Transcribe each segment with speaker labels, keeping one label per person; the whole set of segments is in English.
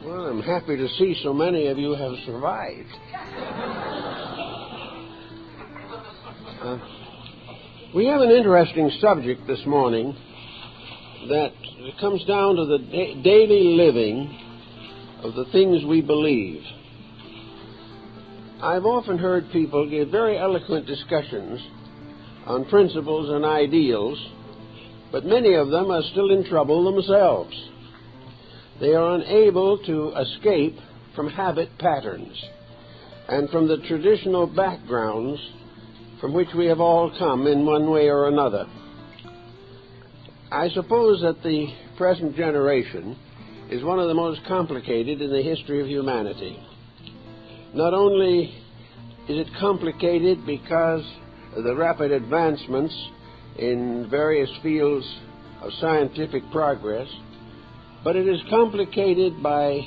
Speaker 1: Well, I'm happy to see so many of you have survived. We have an interesting subject this morning that comes down to the daily living of the things we believe. I've often heard people give very eloquent discussions on principles and ideals, but many of them are still in trouble themselves. They are unable to escape from habit patterns and from the traditional backgrounds from which we have all come in one way or another. I suppose that the present generation is one of the most complicated in the history of humanity. Not only is it complicated because of the rapid advancements in various fields of scientific progress, but it is complicated by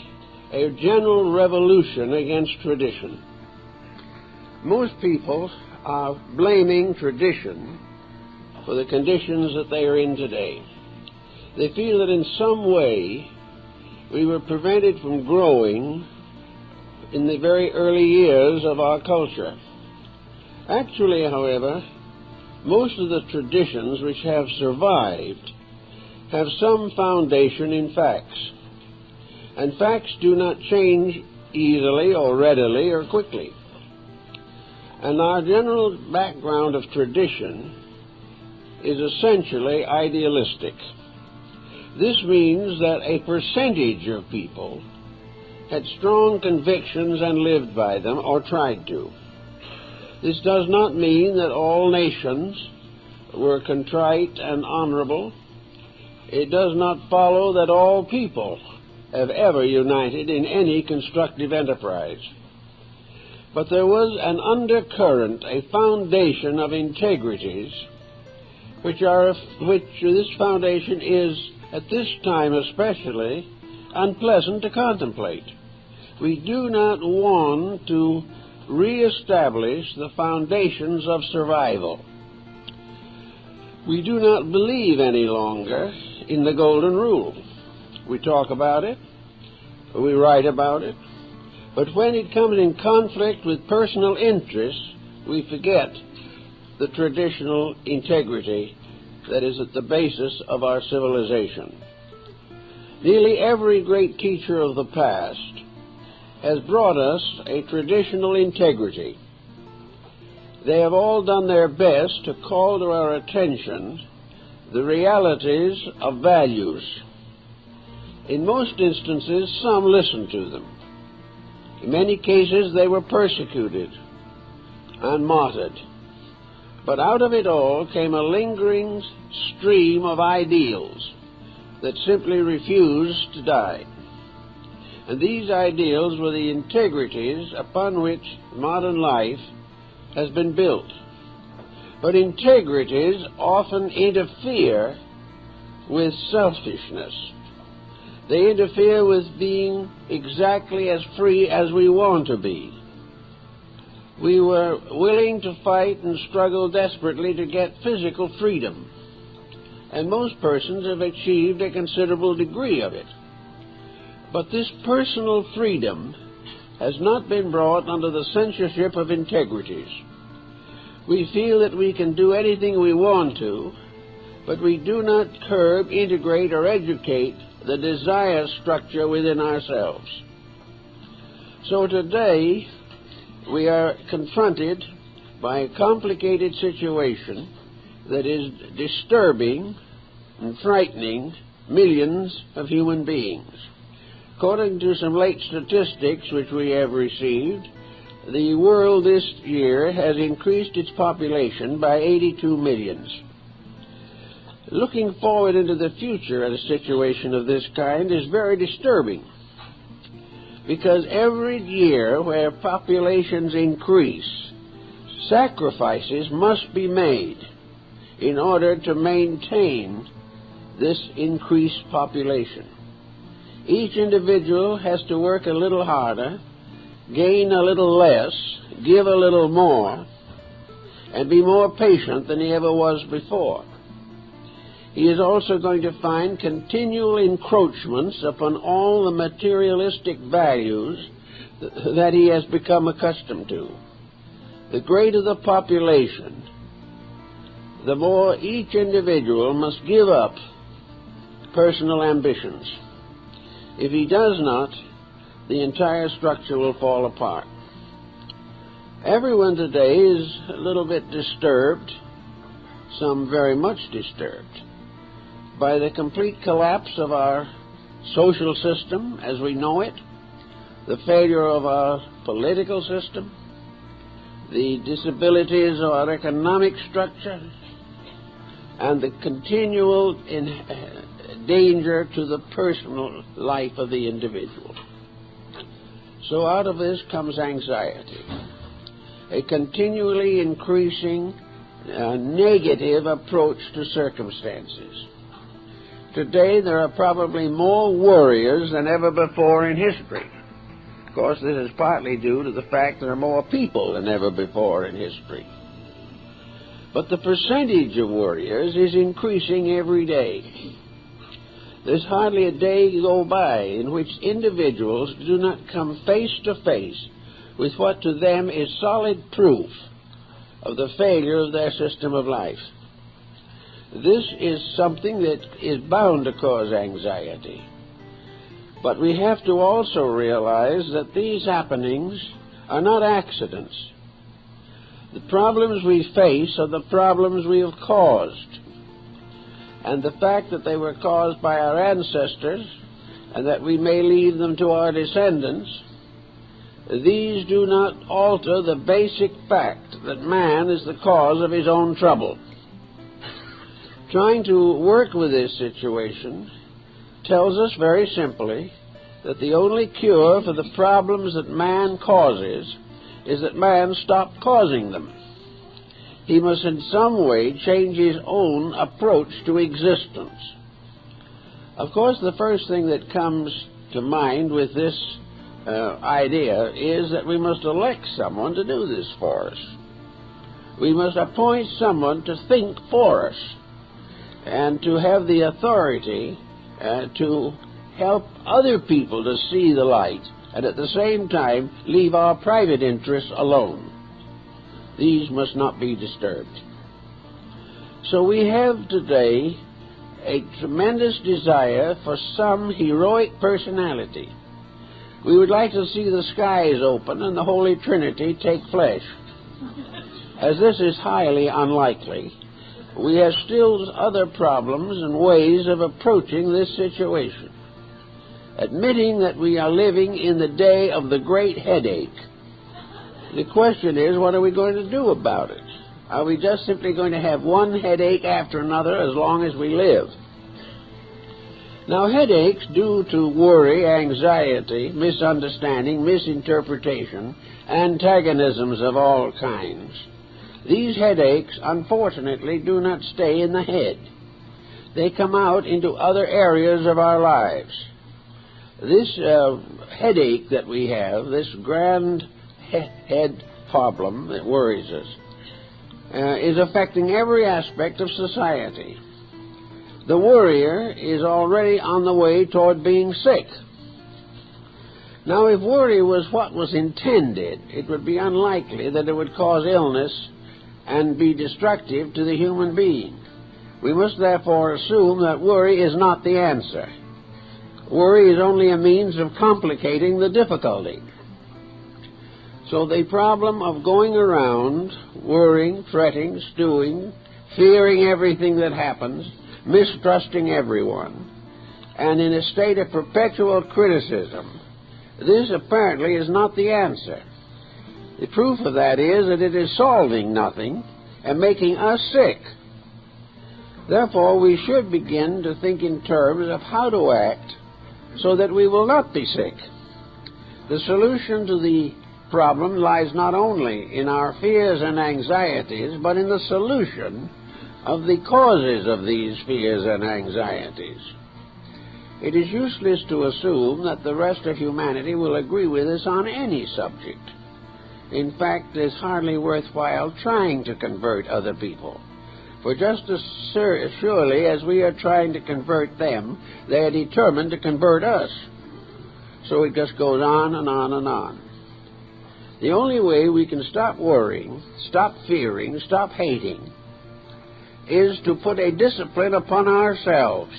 Speaker 1: a general revolution against tradition. Most people are blaming tradition for the conditions that they are in today. They feel that in some way we were prevented from growing in the very early years of our culture. Actually, however, most of the traditions which have survived have some foundation in facts. And facts do not change easily or readily or quickly. And our general background of tradition is essentially idealistic. This means that a percentage of people had strong convictions and lived by them or tried to. This does not mean that all nations were contrite and honorable. It does not follow that all people have ever united in any constructive enterprise. But there was an undercurrent, a foundation of integrities, which this foundation is, at this time especially, unpleasant to contemplate. We do not want to reestablish the foundations of survival. We do not believe any longer in the golden rule. We talk about it, we write about it, but when it comes in conflict with personal interests, we forget the traditional integrity that is at the basis of our civilization. Nearly every great teacher of the past has brought us a traditional integrity. They have all done their best to call to our attention the realities of values. In most instances, some listened to them. In many cases, they were persecuted and martyred. But out of it all came a lingering stream of ideals that simply refused to die. And these ideals were the integrities upon which modern life has been built. But integrities often interfere with selfishness. They interfere with being exactly as free as we want to be. We were willing to fight and struggle desperately to get physical freedom, and most persons have achieved a considerable degree of it. But this personal freedom has not been brought under the censorship of integrities. We feel that we can do anything we want to, but we do not curb, integrate, or educate the desire structure within ourselves. So today, we are confronted by a complicated situation that is disturbing and frightening millions of human beings. According to some late statistics which we have received, the world this year has increased its population by 82 million. Looking forward into the future at a situation of this kind is very disturbing, because every year where populations increase, sacrifices must be made in order to maintain this increased population. Each individual has to work a little harder, gain a little less, give a little more, and be more patient than he ever was before. he is also going to find continual encroachments upon all the materialistic values that he has become accustomed to. The greater the population, the more each individual must give up personal ambitions. If he does not, the entire structure will fall apart. Everyone today is a little bit disturbed, some very much disturbed, by the complete collapse of our social system as we know it, the failure of our political system, the disabilities of our economic structure, and the continual danger to the personal life of the individual. So out of this comes anxiety, a continually increasing negative approach to circumstances. Today there are probably more worriers than ever before in history. Of course, this is partly due to the fact there are more people than ever before in history. But the percentage of worriers is increasing every day. There's hardly a day go by in which individuals do not come face to face with what to them is solid proof of the failure of their system of life. This is something that is bound to cause anxiety. But we have to also realize that these happenings are not accidents. The problems we face are the problems we have caused. And the fact that they were caused by our ancestors and that we may leave them to our descendants, these do not alter the basic fact that man is the cause of his own trouble. Trying to work with this situation tells us very simply that the only cure for the problems that man causes is that man stop causing them. He must in some way change his own approach to existence. Of course, the first thing that comes to mind with this idea is that we must elect someone to do this for us. We must appoint someone to think for us and to have the authority to help other people to see the light and at the same time leave our private interests alone. These must not be disturbed. So we have today a tremendous desire for some heroic personality. We would like to see the skies open and the Holy Trinity take flesh. As this is highly unlikely, we have still other problems and ways of approaching this situation. Admitting that we are living in the day of the great headache, the question is, what are we going to do about it? Are we just simply going to have one headache after another as long as we live? Now, headaches due to worry, anxiety, misunderstanding, misinterpretation, antagonisms of all kinds, these headaches, unfortunately, do not stay in the head. They come out into other areas of our lives. This headache that we have, this grand head problem that worries us, is affecting every aspect of society. The worrier is already on the way toward being sick. Now, if worry was what was intended, it would be unlikely that it would cause illness and be destructive to the human being. We must therefore assume that worry is not the answer. Worry is only a means of complicating the difficulty. So the problem of going around worrying, fretting, stewing, fearing everything that happens, mistrusting everyone, and in a state of perpetual criticism, this apparently is not the answer. The proof of that is that it is solving nothing and making us sick. Therefore, we should begin to think in terms of how to act so that we will not be sick. The solution to the problem lies not only in our fears and anxieties, but in the solution of the causes of these fears and anxieties. It is useless to assume that the rest of humanity will agree with us on any subject. In fact, it is hardly worthwhile trying to convert other people, For just as surely as we are trying to convert them, they are determined to convert us. So it just goes on and on and on. The only way we can stop worrying, stop fearing, stop hating, is to put a discipline upon ourselves.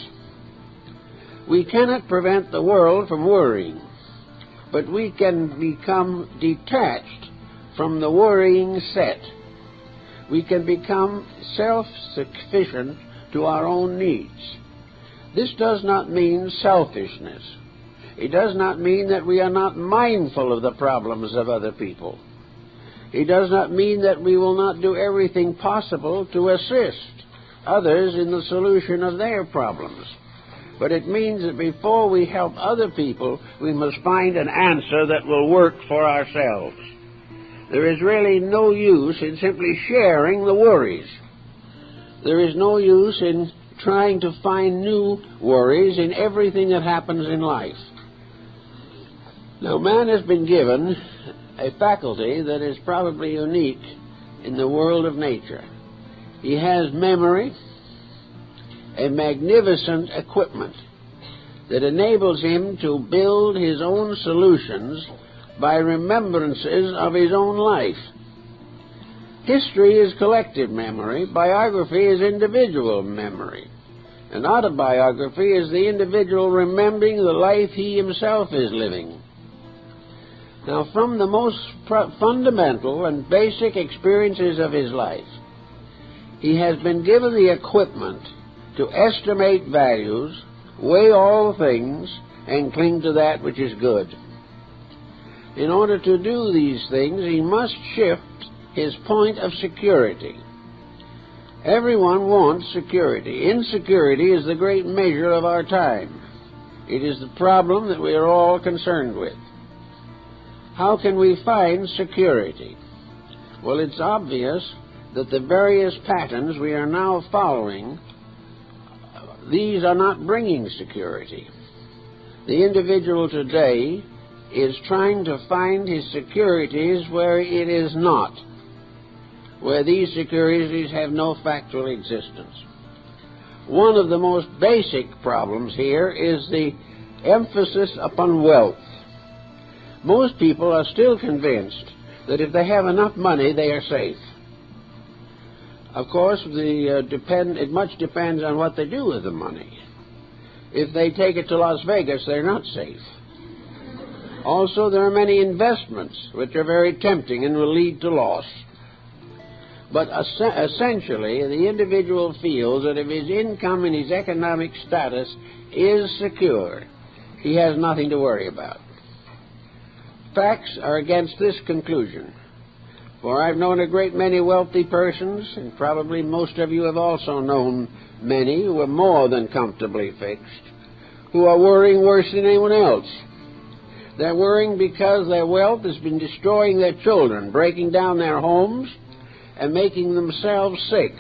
Speaker 1: We cannot prevent the world from worrying, but we can become detached from the worrying set. We can become self-sufficient to our own needs. This does not mean selfishness. It does not mean that we are not mindful of the problems of other people. It does not mean that we will not do everything possible to assist others in the solution of their problems. But it means that before we help other people, we must find an answer that will work for ourselves. There is really no use in simply sharing the worries. There is no use in trying to find new worries in everything that happens in life. Now, man has been given a faculty that is probably unique in the world of nature. He has memory, a magnificent equipment that enables him to build his own solutions by remembrances of his own life. History is collective memory. Biography is individual memory. An autobiography is the individual remembering the life he himself is living. Now, from the most fundamental and basic experiences of his life, he has been given the equipment to estimate values, weigh all things, and cling to that which is good. In order to do these things, he must shift his point of security. Everyone wants security. Insecurity is the great measure of our time. It is the problem that we are all concerned with. How can we find security? Well, it's obvious that the various patterns we are now following, these are not bringing security. The individual today is trying to find his securities where it is not, where these securities have no factual existence. One of the most basic problems here is the emphasis upon wealth. Most people are still convinced that if they have enough money, they are safe. Of course, it much depends on what they do with the money. If they take it to Las Vegas, they're not safe. Also, there are many investments which are very tempting and will lead to loss. But essentially, the individual feels that if his income and his economic status is secure, he has nothing to worry about. Facts are against this conclusion. For I've known a great many wealthy persons, and probably most of you have also known many who are more than comfortably fixed, who are worrying worse than anyone else. They're worrying because their wealth has been destroying their children, breaking down their homes, and making themselves sick.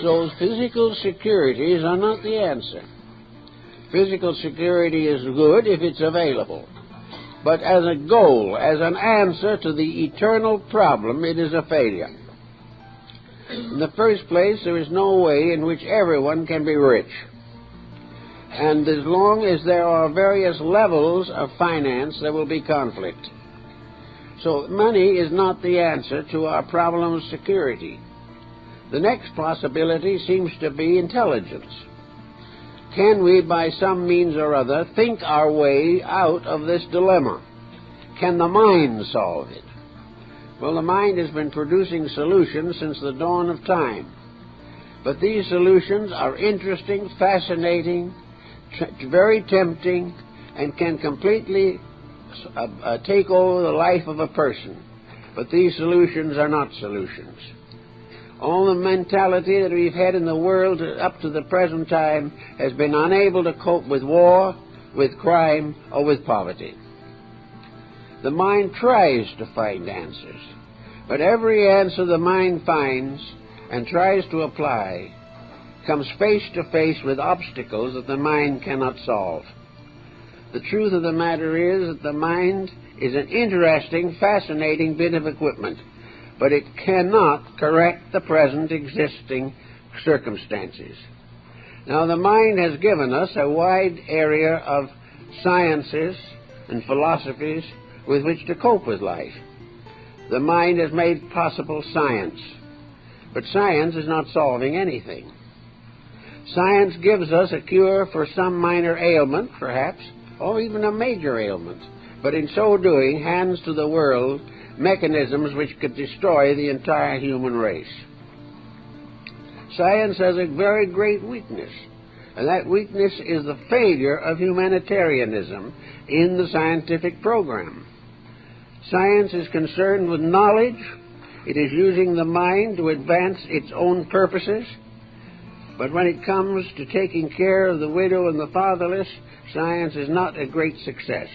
Speaker 1: So physical securities are not the answer. Physical security is good if it's available. But as a goal, as an answer to the eternal problem, it is a failure. In the first place, there is no way in which everyone can be rich. And as long as there are various levels of finance, there will be conflict. So money is not the answer to our problem of security. The next possibility seems to be intelligence. Can we, by some means or other, think our way out of this dilemma? Can the mind solve it? Well, the mind has been producing solutions since the dawn of time. But these solutions are interesting, fascinating, very tempting, and can completely take over the life of a person. But these solutions are not solutions. All the mentality that we've had in the world up to the present time has been unable to cope with war, with crime, or with poverty. The mind tries to find answers, but every answer the mind finds and tries to apply comes face to face with obstacles that the mind cannot solve. The truth of the matter is that the mind is an interesting, fascinating bit of equipment, but it cannot correct the present existing circumstances. Now, the mind has given us a wide area of sciences and philosophies with which to cope with life. The mind has made possible science, but science is not solving anything. Science gives us a cure for some minor ailment, perhaps, or even a major ailment, but in so doing hands to the world mechanisms which could destroy the entire human race. Science has a very great weakness, and that weakness is the failure of humanitarianism in the scientific program. Science is concerned with knowledge. It is using the mind to advance its own purposes. But when it comes to taking care of the widow and the fatherless, science is not a great success.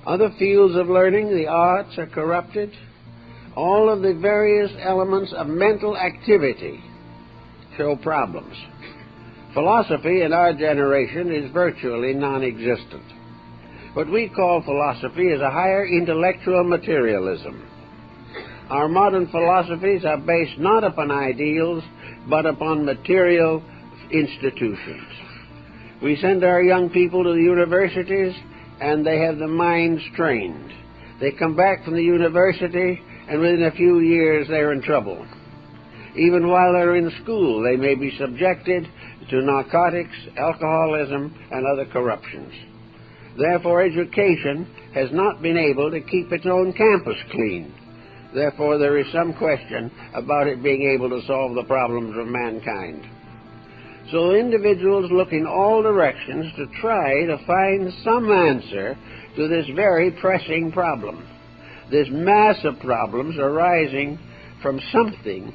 Speaker 1: Other fields of learning, the arts, are corrupted. All of the various elements of mental activity show problems. Philosophy in our generation is virtually non-existent. What we call philosophy is a higher intellectual materialism. Our modern philosophies are based not upon ideals, but upon material institutions. We send our young people to the universities, and they have the minds trained. They come back from the university, and within a few years they're in trouble. Even while they're in school, they may be subjected to narcotics, alcoholism, and other corruptions. Therefore, education has not been able to keep its own campus clean. Therefore, there is some question about it being able to solve the problems of mankind. So individuals look in all directions to try to find some answer to this very pressing problem. This mass of problems arising from something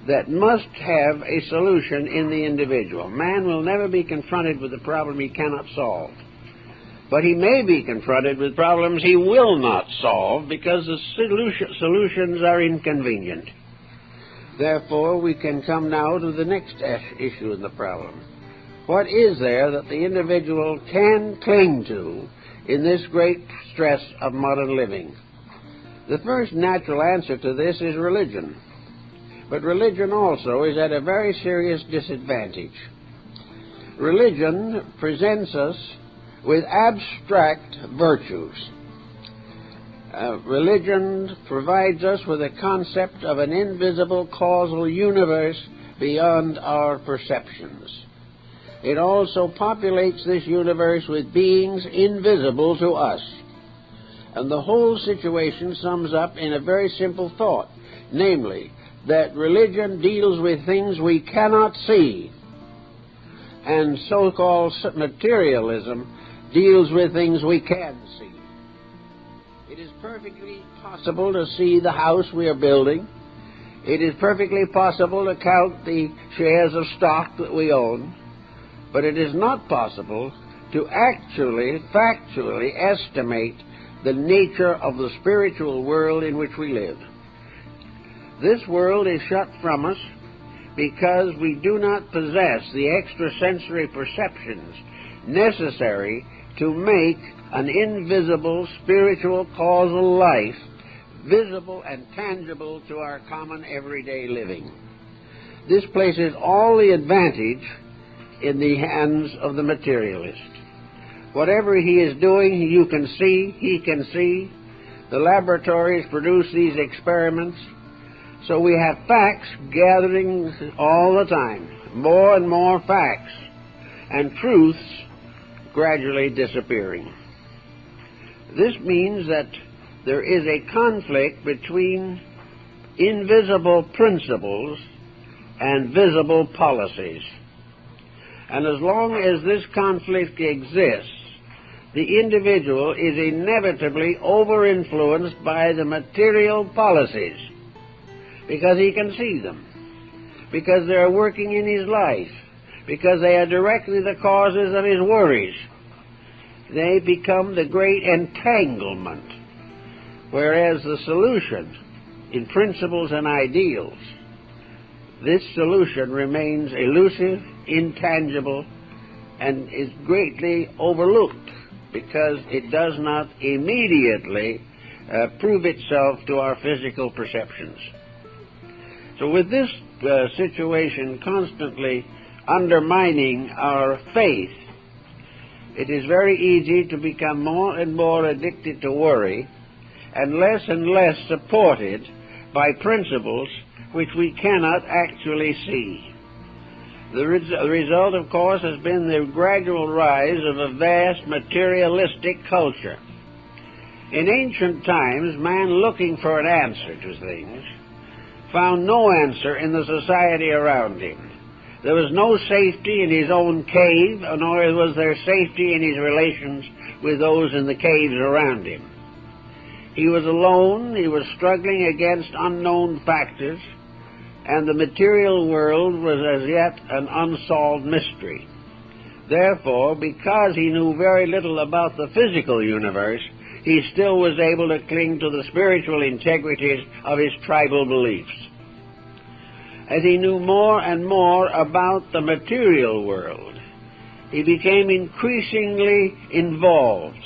Speaker 1: that must have a solution in the individual. Man will never be confronted with a problem he cannot solve. But he may be confronted with problems he will not solve because the solutions are inconvenient. Therefore, we can come now to the next issue in the problem. What is there that the individual can cling to in this great stress of modern living? The first natural answer to this is religion. But religion also is at a very serious disadvantage. Religion presents us with abstract virtues. Religion provides us with a concept of an invisible causal universe beyond our perceptions. It also populates this universe with beings invisible to us. And the whole situation sums up in a very simple thought, namely, that religion deals with things we cannot see, and so-called materialism deals with things we can see. It is perfectly possible to see the house we are building. It is perfectly possible to count the shares of stock that we own, but it is not possible to actually, factually estimate the nature of the spiritual world in which we live. This world is shut from us because we do not possess the extrasensory perceptions necessary to make an invisible spiritual causal life visible and tangible to our common everyday living. This places all the advantage in the hands of the materialist. Whatever he is doing, you can see, he can see. The laboratories produce these experiments. So we have facts gathering all the time, more and more facts, and truths gradually disappearing. This means that there is a conflict between invisible principles and visible policies. And as long as this conflict exists, the individual is inevitably over-influenced by the material policies, because he can see them, because they are working in his life, because they are directly the causes of his worries. They become the great entanglement, whereas the solution in principles and ideals, this solution remains elusive, intangible, and is greatly overlooked because it does not immediately prove itself to our physical perceptions. So with this situation constantly undermining our faith, it is very easy to become more and more addicted to worry and less supported by principles which we cannot actually see. The result, of course, has been the gradual rise of a vast materialistic culture. In ancient times, man, looking for an answer to things, found no answer in the society around him. There was no safety in his own cave, nor was there safety in his relations with those in the caves around him. He was alone, he was struggling against unknown factors, and the material world was as yet an unsolved mystery. Therefore, because he knew very little about the physical universe, he still was able to cling to the spiritual integrities of his tribal beliefs. As he knew more and more about the material world, he became increasingly involved.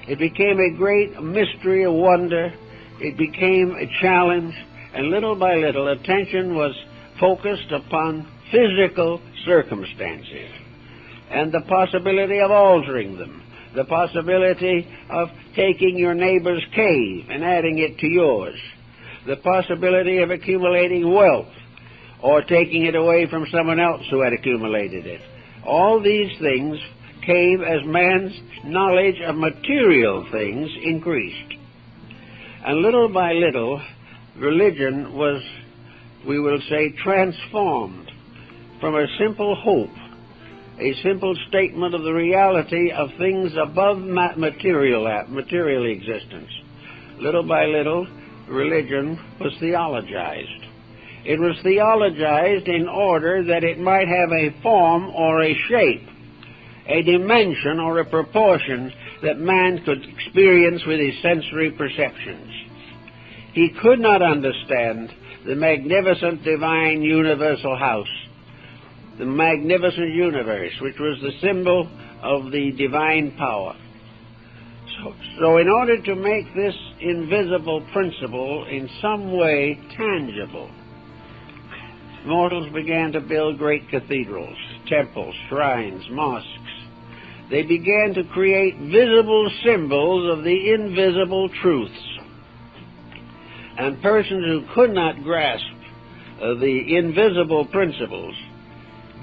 Speaker 1: It became a great mystery, a wonder. It became a challenge, and little by little attention was focused upon physical circumstances and the possibility of altering them, the possibility of taking your neighbor's cave and adding it to yours, the possibility of accumulating wealth or taking it away from someone else who had accumulated it. All these things came as man's knowledge of material things increased. And little by little, religion was, we will say, transformed from a simple hope, a simple statement of the reality of things above material existence. Little by little, religion was theologized. It was theologized in order that it might have a form or a shape, a dimension or a proportion that man could experience with his sensory perceptions. He could not understand the magnificent divine universal house, the magnificent universe, which was the symbol of the divine power. So in order to make this invisible principle in some way tangible, mortals began to build great cathedrals, temples, shrines, mosques. They began to create visible symbols of the invisible truths. And persons who could not grasp the invisible principles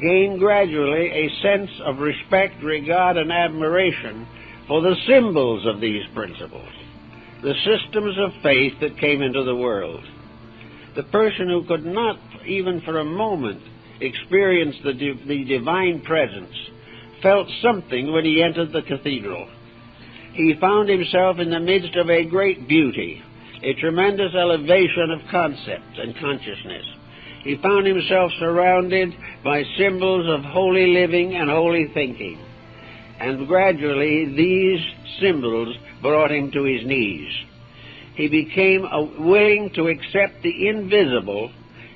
Speaker 1: gained gradually a sense of respect, regard, and admiration for the symbols of these principles, the systems of faith that came into the world. The person who could not, even for a moment, experience the divine presence felt something when he entered the cathedral. He found himself in the midst of a great beauty, a tremendous elevation of concept and consciousness. He found himself surrounded by symbols of holy living and holy thinking. And gradually these symbols brought him to his knees. He became willing to accept the invisible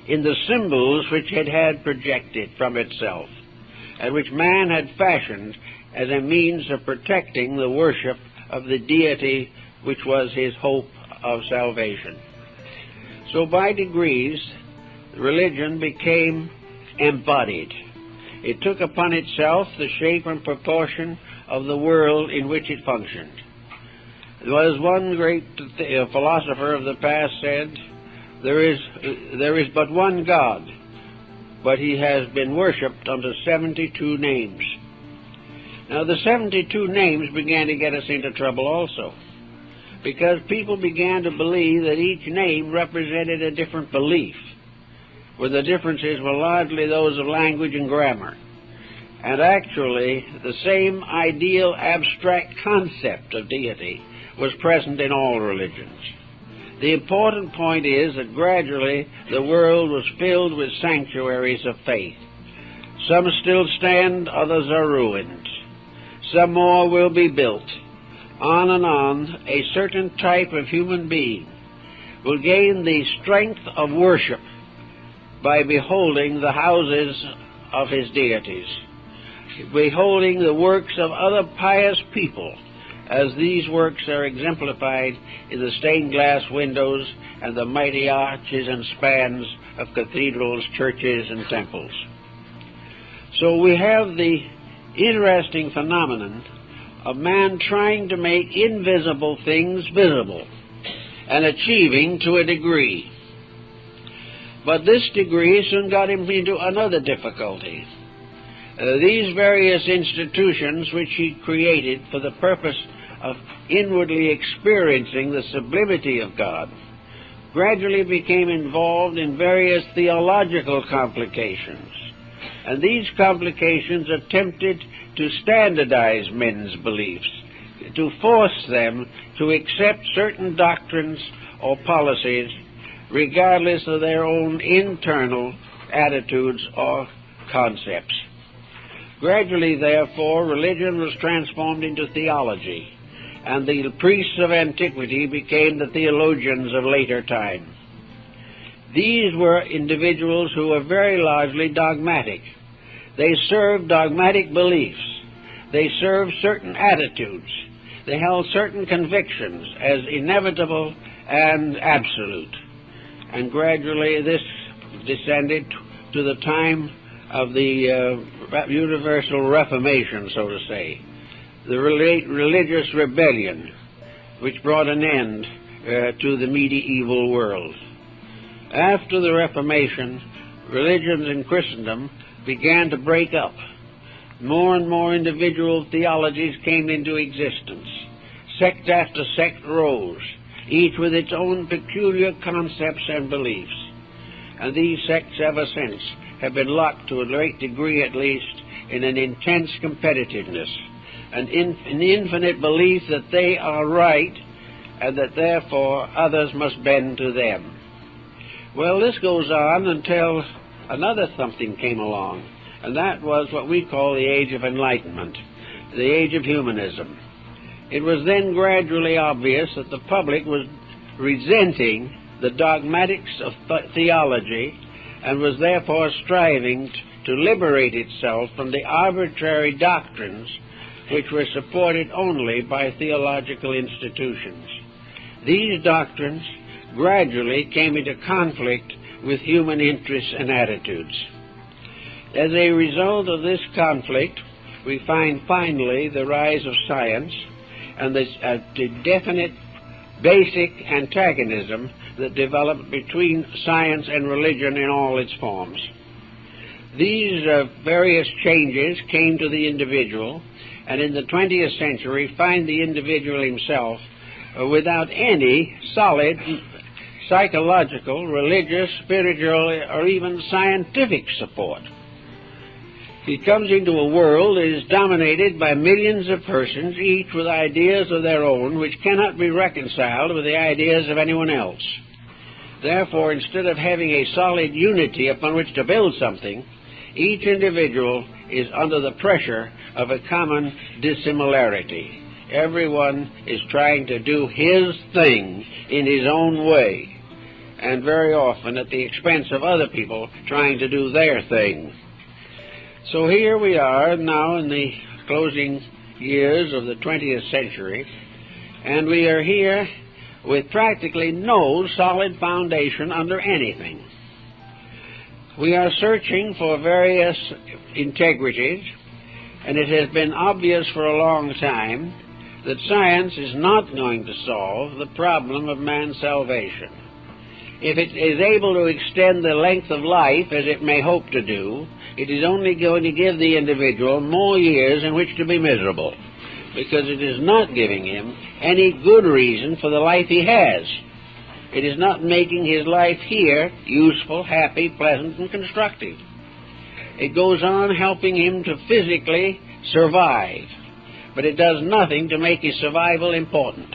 Speaker 1: in the symbols which it had projected from itself, and which man had fashioned as a means of protecting the worship of the deity which was his hope of salvation. So by degrees, religion became embodied. It took upon itself the shape and proportion of the world in which it functioned. As one great philosopher of the past said, there is but one God, but he has been worshipped under 72 names. Now the 72 names began to get us into trouble also, because people began to believe that each name represented a different belief, where the differences were largely those of language and grammar. And actually, the same ideal abstract concept of deity was present in all religions. The important point is that gradually the world was filled with sanctuaries of faith. Some still stand, others are ruined. Some more will be built. On and on, a certain type of human being will gain the strength of worship by beholding the houses of his deities, beholding the works of other pious people as these works are exemplified in the stained glass windows and the mighty arches and spans of cathedrals, churches, and temples. So we have the interesting phenomenon of man trying to make invisible things visible and achieving to a degree. But this degree soon got him into another difficulty. These various institutions which he created for the purpose of inwardly experiencing the sublimity of God gradually became involved in various theological complications. And these complications attempted to standardize men's beliefs, to force them to accept certain doctrines or policies regardless of their own internal attitudes or concepts. Gradually, therefore, religion was transformed into theology, and the priests of antiquity became the theologians of later time. These were individuals who were very largely dogmatic. They served dogmatic beliefs. They served certain attitudes. They held certain convictions as inevitable and absolute. And gradually this descended to the time of the Universal Reformation, so to say, the religious rebellion which brought an end to the medieval world. After the Reformation, religions in Christendom began to break up. More and more individual theologies came into existence. Sect after sect rose, each with its own peculiar concepts and beliefs. And these sects ever since have been locked, to a great degree at least, in an intense competitiveness, an infinite belief that they are right and that therefore others must bend to them. Well, this goes on until another something came along, and that was what we call the Age of Enlightenment, the Age of Humanism. It was then gradually obvious that the public was resenting the dogmatics of theology and was therefore striving to liberate itself from the arbitrary doctrines which were supported only by theological institutions. These doctrines gradually came into conflict with human interests and attitudes. As a result of this conflict, we find finally the rise of science and the definite basic antagonism that developed between science and religion in all its forms. These various changes came to the individual, and in the 20th century find the individual himself without any solid psychological, religious, spiritual, or even scientific support. He comes into a world that is dominated by millions of persons, each with ideas of their own, which cannot be reconciled with the ideas of anyone else. Therefore, instead of having a solid unity upon which to build something, each individual is under the pressure of a common dissimilarity. Everyone is trying to do his thing in his own way, and very often at the expense of other people trying to do their thing. So here we are now in the closing years of the 20th century, and we are here with practically no solid foundation under anything. We are searching for various integrities, and it has been obvious for a long time that science is not going to solve the problem of man's salvation. If it is able to extend the length of life, as it may hope to do, it is only going to give the individual more years in which to be miserable, because it is not giving him any good reason for the life he has. It is not making his life here useful, happy, pleasant, and constructive. It goes on helping him to physically survive, but it does nothing to make his survival important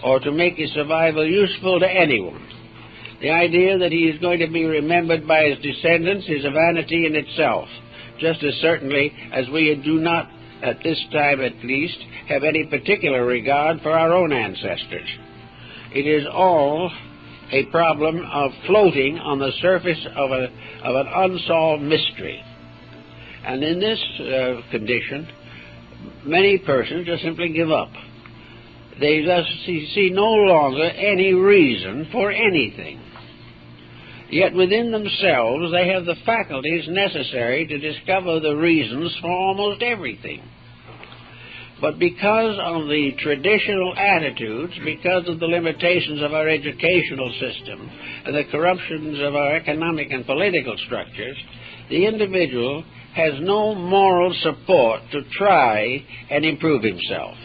Speaker 1: or to make his survival useful to anyone. The idea that he is going to be remembered by his descendants is a vanity in itself, just as certainly as we do not, at this time at least, have any particular regard for our own ancestors. It is all a problem of floating on the surface of an unsolved mystery. And in this condition, many persons just simply give up. They thus see no longer any reason for anything. Yet within themselves they have the faculties necessary to discover the reasons for almost everything. But because of the traditional attitudes, because of the limitations of our educational system, and the corruptions of our economic and political structures, the individual has no moral support to try and improve himself.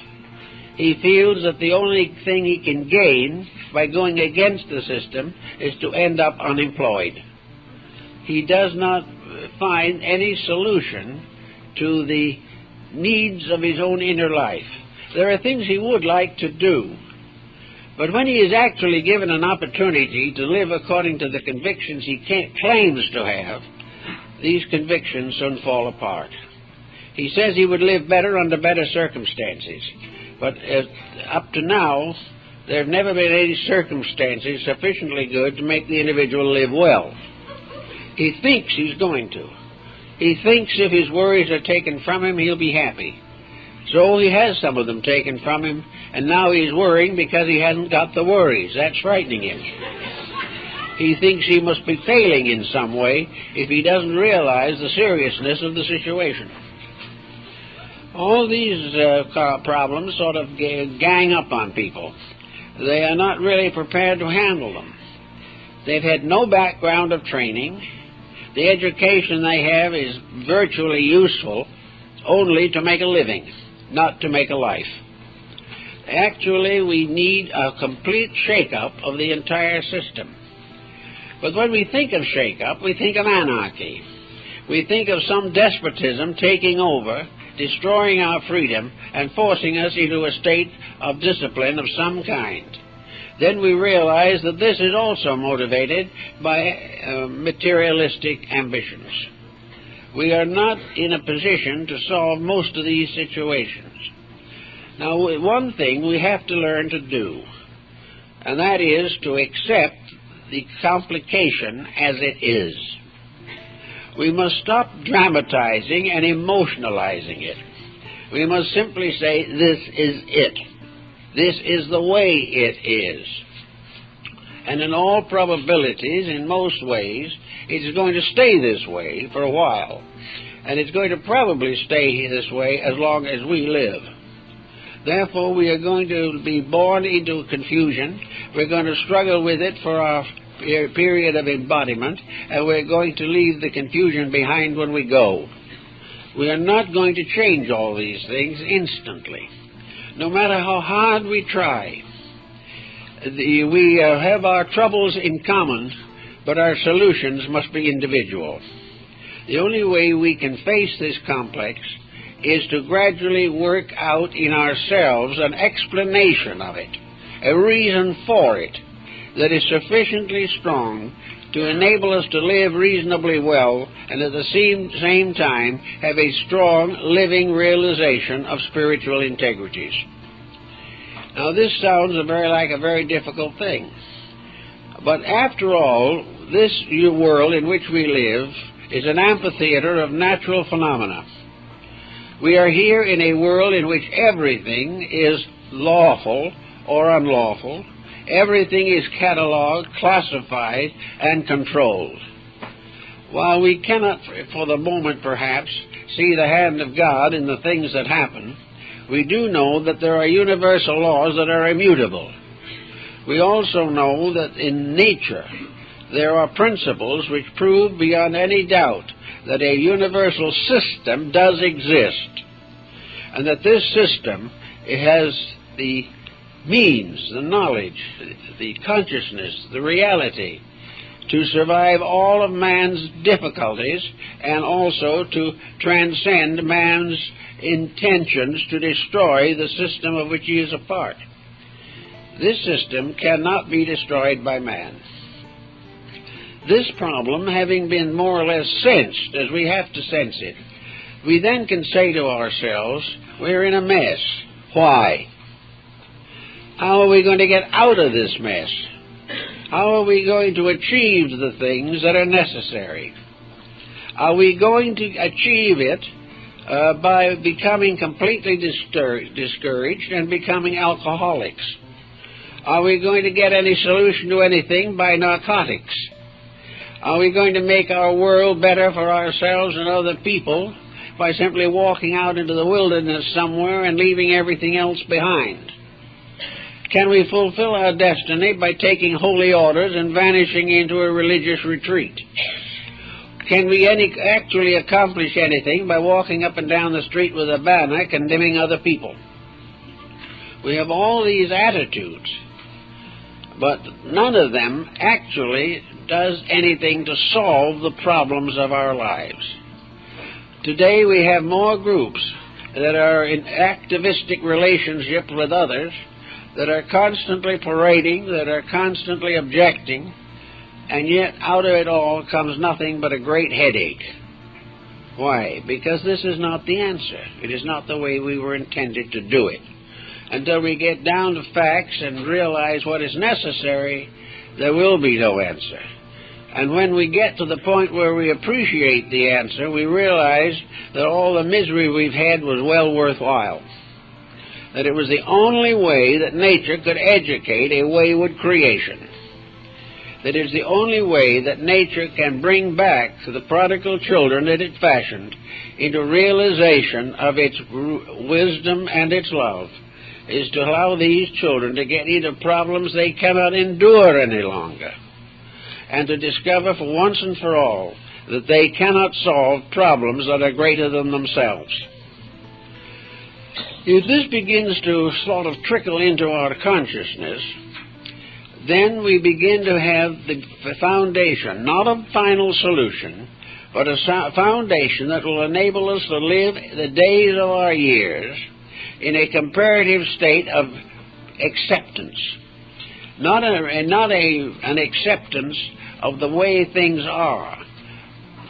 Speaker 1: He feels that the only thing he can gain by going against the system is to end up unemployed. He does not find any solution to the needs of his own inner life. There are things he would like to do, but when he is actually given an opportunity to live according to the convictions he claims to have, these convictions soon fall apart. He says he would live better under better circumstances, but up to now, there have never been any circumstances sufficiently good to make the individual live well. He thinks he's going to. He thinks if his worries are taken from him, he'll be happy. So he has some of them taken from him, and now he's worrying because he hasn't got the worries. That's frightening him. He thinks he must be failing in some way if he doesn't realize the seriousness of the situation. All these problems sort of gang up on people. They are not really prepared to handle them. They've had no background of training. The education they have is virtually useful only to make a living, not to make a life. Actually, we need a complete shake-up of the entire system. But when we think of shake-up, we think of anarchy. We think of some despotism taking over, destroying our freedom, and forcing us into a state of discipline of some kind. Then we realize that this is also motivated by materialistic ambitions. We are not in a position to solve most of these situations. Now, one thing we have to learn to do, and that is to accept the complication as it is. We must stop dramatizing and emotionalizing it. We must simply say, this is it. This is the way it is. And in all probabilities, in most ways, it's going to stay this way for a while. And it's going to probably stay this way as long as we live. Therefore, we are going to be born into confusion. We're going to struggle with it for our period of embodiment, and we're going to leave the confusion behind when we go. We are not going to change all these things instantly. No matter how hard we try, we have our troubles in common, but our solutions must be individual. The only way we can face this complex is to gradually work out in ourselves an explanation of it, a reason for it, that is sufficiently strong to enable us to live reasonably well and at the same time have a strong living realization of spiritual integrities. Now this sounds like a very difficult thing. But after all, this world in which we live is an amphitheater of natural phenomena. We are here in a world in which everything is lawful or unlawful. Everything is catalogued, classified, and controlled. While we cannot, for the moment perhaps, see the hand of God in the things that happen, we do know that there are universal laws that are immutable. We also know that in nature there are principles which prove beyond any doubt that a universal system does exist, and that this system has the means, the knowledge, the consciousness, the reality to survive all of man's difficulties and also to transcend man's intentions to destroy the system of which he is a part. This system cannot be destroyed by man. This problem having been more or less sensed, as we have to sense it, we then can say to ourselves, we're in a mess. Why? How are we going to get out of this mess? How are we going to achieve the things that are necessary? Are we going to achieve it by becoming completely discouraged and becoming alcoholics? Are we going to get any solution to anything by narcotics? Are we going to make our world better for ourselves and other people by simply walking out into the wilderness somewhere and leaving everything else behind? Can we fulfill our destiny by taking holy orders and vanishing into a religious retreat? Can we actually accomplish anything by walking up and down the street with a banner condemning other people? We have all these attitudes, but none of them actually does anything to solve the problems of our lives. Today we have more groups that are in activistic relationships with others, that are constantly parading, that are constantly objecting, and yet out of it all comes nothing but a great headache. Why? Because this is not the answer. It is not the way we were intended to do it. Until we get down to facts and realize what is necessary, there will be no answer. And when we get to the point where we appreciate the answer, we realize that all the misery we've had was well worthwhile. That it was the only way that nature could educate a wayward creation. That it's the only way that nature can bring back the prodigal children that it fashioned into realization of its wisdom and its love, is to allow these children to get into problems they cannot endure any longer, and to discover for once and for all that they cannot solve problems that are greater than themselves. If this begins to sort of trickle into our consciousness, then we begin to have the foundation, not a final solution, but a foundation that will enable us to live the days of our years in a comparative state of acceptance. Not an acceptance of the way things are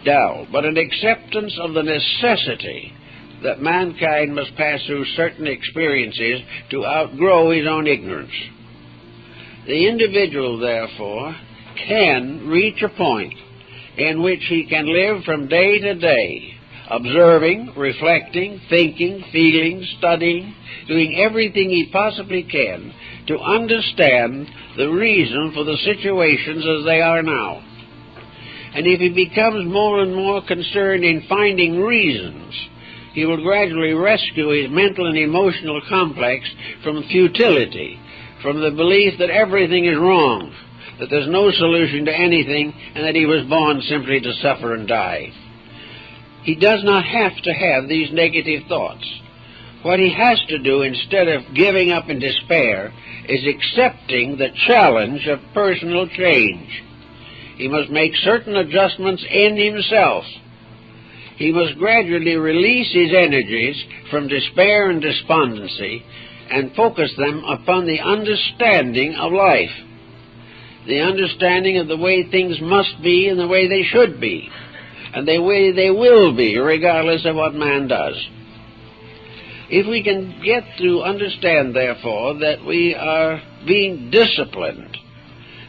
Speaker 1: now, but an acceptance of the necessity that mankind must pass through certain experiences to outgrow his own ignorance. The individual, therefore, can reach a point in which he can live from day to day, observing, reflecting, thinking, feeling, studying, doing everything he possibly can to understand the reason for the situations as they are now. And if he becomes more and more concerned in finding reasons, he will gradually rescue his mental and emotional complex from futility, from the belief that everything is wrong, that there's no solution to anything, and that he was born simply to suffer and die. He does not have to have these negative thoughts. What he has to do, instead of giving up in despair, is accepting the challenge of personal change. He must make certain adjustments in himself. He must gradually release his energies from despair and despondency and focus them upon the understanding of life, the understanding of the way things must be and the way they should be, and the way they will be, regardless of what man does. If we can get to understand, therefore, that we are being disciplined,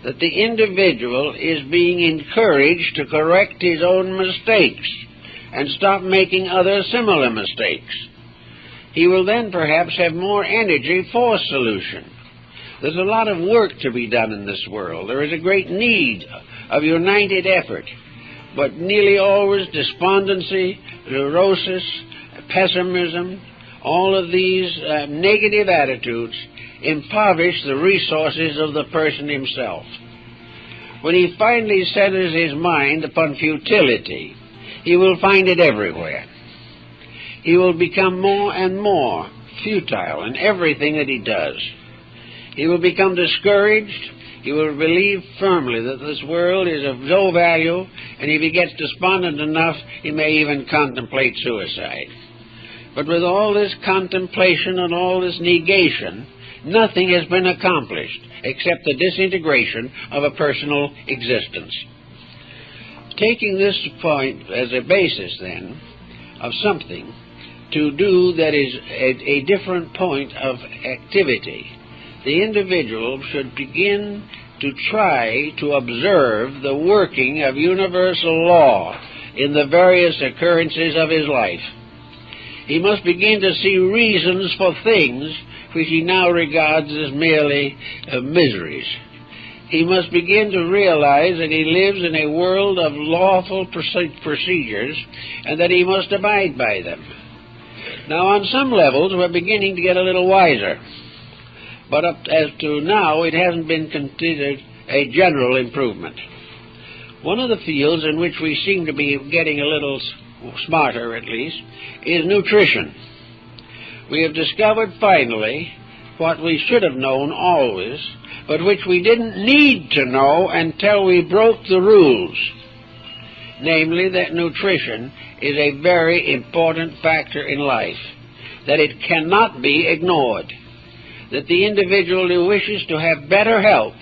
Speaker 1: that the individual is being encouraged to correct his own mistakes and stop making other similar mistakes, he will then perhaps have more energy for solution. There's a lot of work to be done in this world. There is a great need of united effort, but nearly always despondency, neurosis, pessimism, all of these negative attitudes impoverish the resources of the person himself. When he finally centers his mind upon futility, he will find it everywhere. He will become more and more futile in everything that he does. He will become discouraged. He will believe firmly that this world is of no value, and if he gets despondent enough, he may even contemplate suicide. But with all this contemplation and all this negation, nothing has been accomplished except the disintegration of a personal existence. Taking this point as a basis, then, of something to do that is a different point of activity, the individual should begin to try to observe the working of universal law in the various occurrences of his life. He must begin to see reasons for things which he now regards as merely miseries. He must begin to realize that he lives in a world of lawful procedures and that he must abide by them. Now, on some levels, we're beginning to get a little wiser, but up as to now, it hasn't been considered a general improvement. One of the fields in which we seem to be getting a little smarter, at least, is nutrition. We have discovered finally what we should have known always, but which we didn't need to know until we broke the rules, namely that nutrition is a very important factor in life, that it cannot be ignored, that the individual who wishes to have better health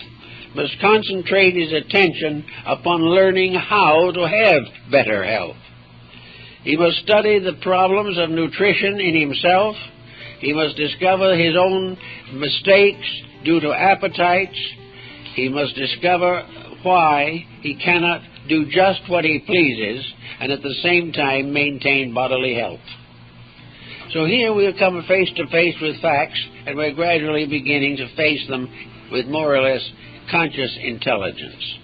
Speaker 1: must concentrate his attention upon learning how to have better health. He must study the problems of nutrition in himself. He must discover his own mistakes due to appetites. He must discover why he cannot do just what he pleases and at the same time maintain bodily health. So here we come face to face with facts, and we're gradually beginning to face them with more or less conscious intelligence.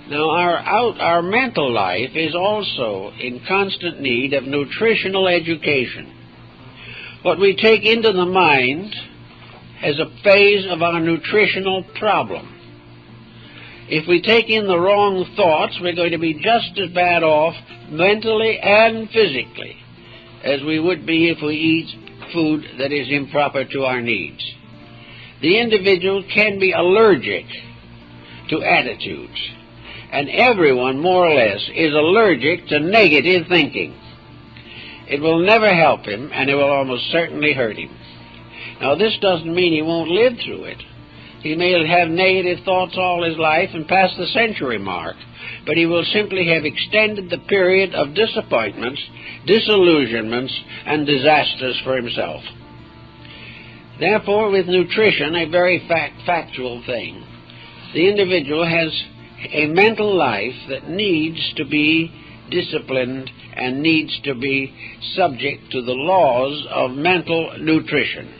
Speaker 1: Now, our mental life is also in constant need of nutritional education. What we take into the mind is a phase of our nutritional problem. If we take in the wrong thoughts, we're going to be just as bad off mentally and physically as we would be if we eat food that is improper to our needs. The individual can be allergic to attitudes, and everyone, more or less, is allergic to negative thinking. It will never help him, and it will almost certainly hurt him. Now, this doesn't mean he won't live through it. He may have negative thoughts all his life and pass the century mark, but he will simply have extended the period of disappointments, disillusionments, and disasters for himself. Therefore, with nutrition, a very factual thing, the individual has a mental life that needs to be disciplined and needs to be subject to the laws of mental nutrition.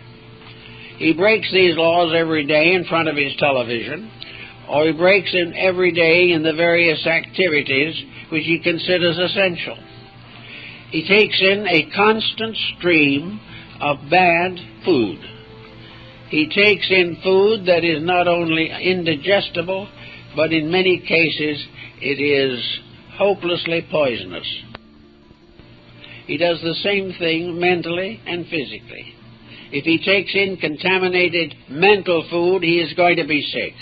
Speaker 1: He breaks these laws every day in front of his television, or he breaks them every day in the various activities which he considers essential. He takes in a constant stream of bad food. He takes in food that is not only indigestible, but in many cases it is hopelessly poisonous. He does the same thing mentally and physically. If he takes in contaminated mental food, he is going to be sick.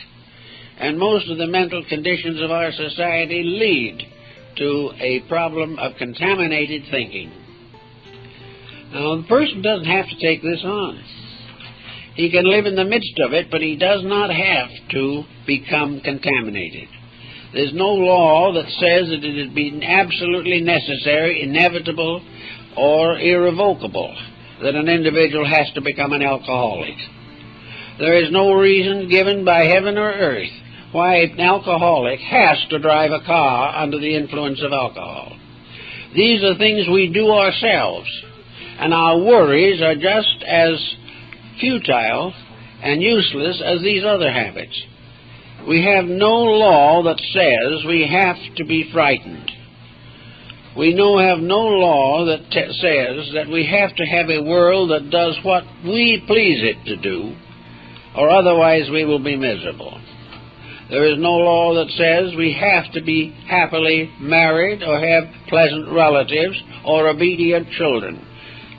Speaker 1: And most of the mental conditions of our society lead to a problem of contaminated thinking. Now, the person doesn't have to take this on. He can live in the midst of it, but he does not have to become contaminated. There's no law that says that it has been absolutely necessary, inevitable, or irrevocable that an individual has to become an alcoholic. There is no reason given by heaven or earth why an alcoholic has to drive a car under the influence of alcohol. These are things we do ourselves, and our worries are just as futile and useless as these other habits. We have no law that says we have to be frightened. We have no law that says that we have to have a world that does what we please it to do, or otherwise we will be miserable. There is no law that says we have to be happily married or have pleasant relatives or obedient children.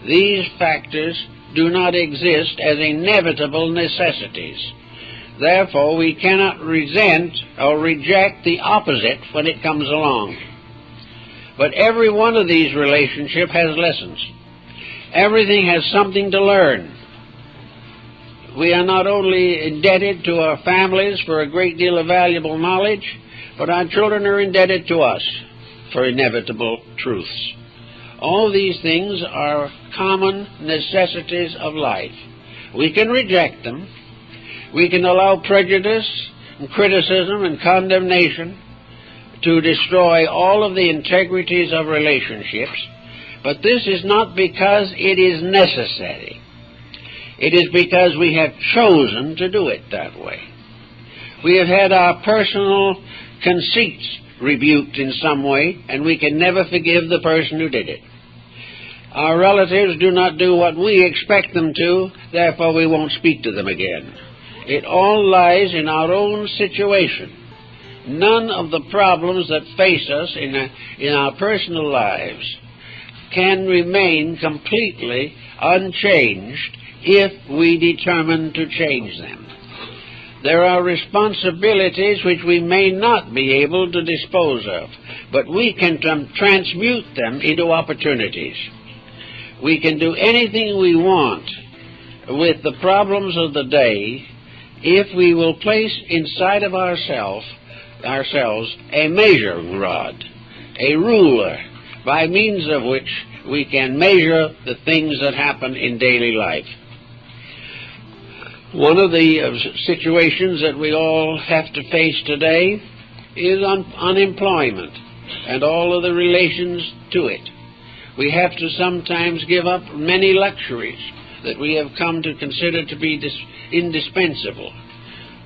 Speaker 1: These factors do not exist as inevitable necessities. Therefore, we cannot resent or reject the opposite when it comes along. But every one of these relationships has lessons. Everything has something to learn. We are not only indebted to our families for a great deal of valuable knowledge, but our children are indebted to us for inevitable truths. All these things are common necessities of life. We can reject them. We can allow prejudice and criticism and condemnation to destroy all of the integrities of relationships, But this is not because it is necessary. It is because we have chosen to do it that way. We have had our personal conceits rebuked in some way, and we can never forgive the person who did it. Our relatives do not do what we expect them to, therefore we won't speak to them again. It all lies in our own situation. None of the problems that face us in our personal lives can remain completely unchanged if we determine to change them. There are responsibilities which we may not be able to dispose of, but we can transmute them into opportunities. We can do anything we want with the problems of the day if we will place inside of ourselves a measuring rod, a ruler, by means of which we can measure the things that happen in daily life. One of the situations that we all have to face today is unemployment and all of the relations to it. We have to sometimes give up many luxuries that we have come to consider to be indispensable.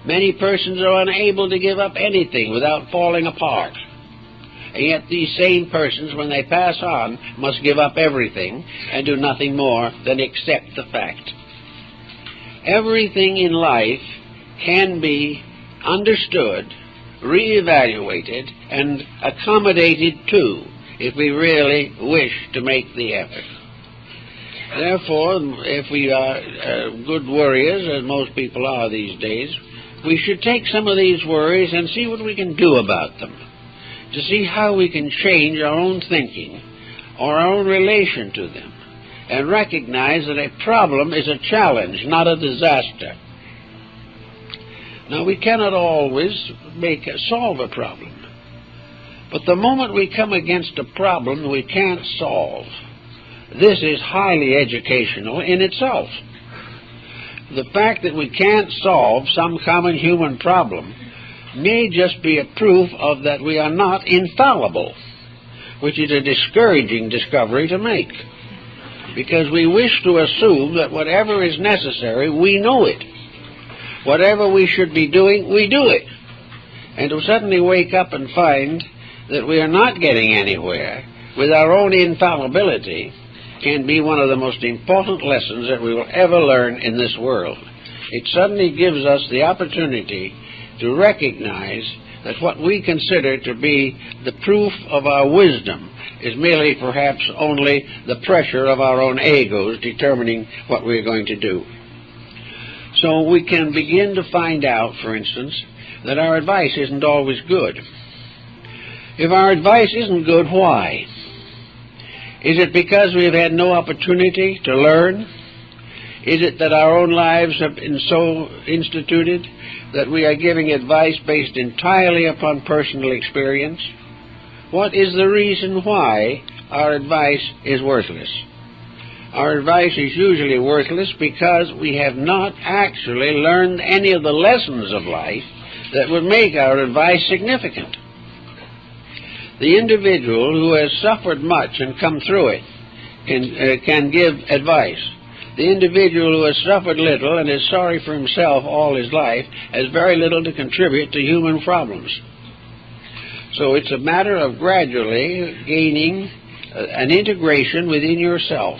Speaker 1: Many persons are unable to give up anything without falling apart. And yet these same persons, when they pass on, must give up everything and do nothing more than accept the fact. Everything in life can be understood, reevaluated, and accommodated to, if we really wish to make the effort. Therefore, if we are good worriers, as most people are these days, we should take some of these worries and see what we can do about them, to see how we can change our own thinking or our own relation to them, and recognize that a problem is a challenge, not a disaster. Now, we cannot always solve a problem, but the moment we come against a problem we can't solve, this is highly educational in itself. The fact that we can't solve some common human problem may just be a proof of that we are not infallible, which is a discouraging discovery to make, because we wish to assume that whatever is necessary, we know it. Whatever we should be doing, we do it. And to suddenly wake up and find that we are not getting anywhere with our own infallibility can be one of the most important lessons that we will ever learn in this world. It suddenly gives us the opportunity to recognize that what we consider to be the proof of our wisdom is merely perhaps only the pressure of our own egos determining what we're going to do. So we can begin to find out, for instance, that our advice isn't always good. If our advice isn't good, why? Is it because we have had no opportunity to learn? Is it that our own lives have been so instituted that we are giving advice based entirely upon personal experience? What is the reason why our advice is worthless? Our advice is usually worthless because we have not actually learned any of the lessons of life that would make our advice significant. The individual who has suffered much and come through it can give advice. The individual who has suffered little and is sorry for himself all his life has very little to contribute to human problems. So it's a matter of gradually gaining an integration within yourself.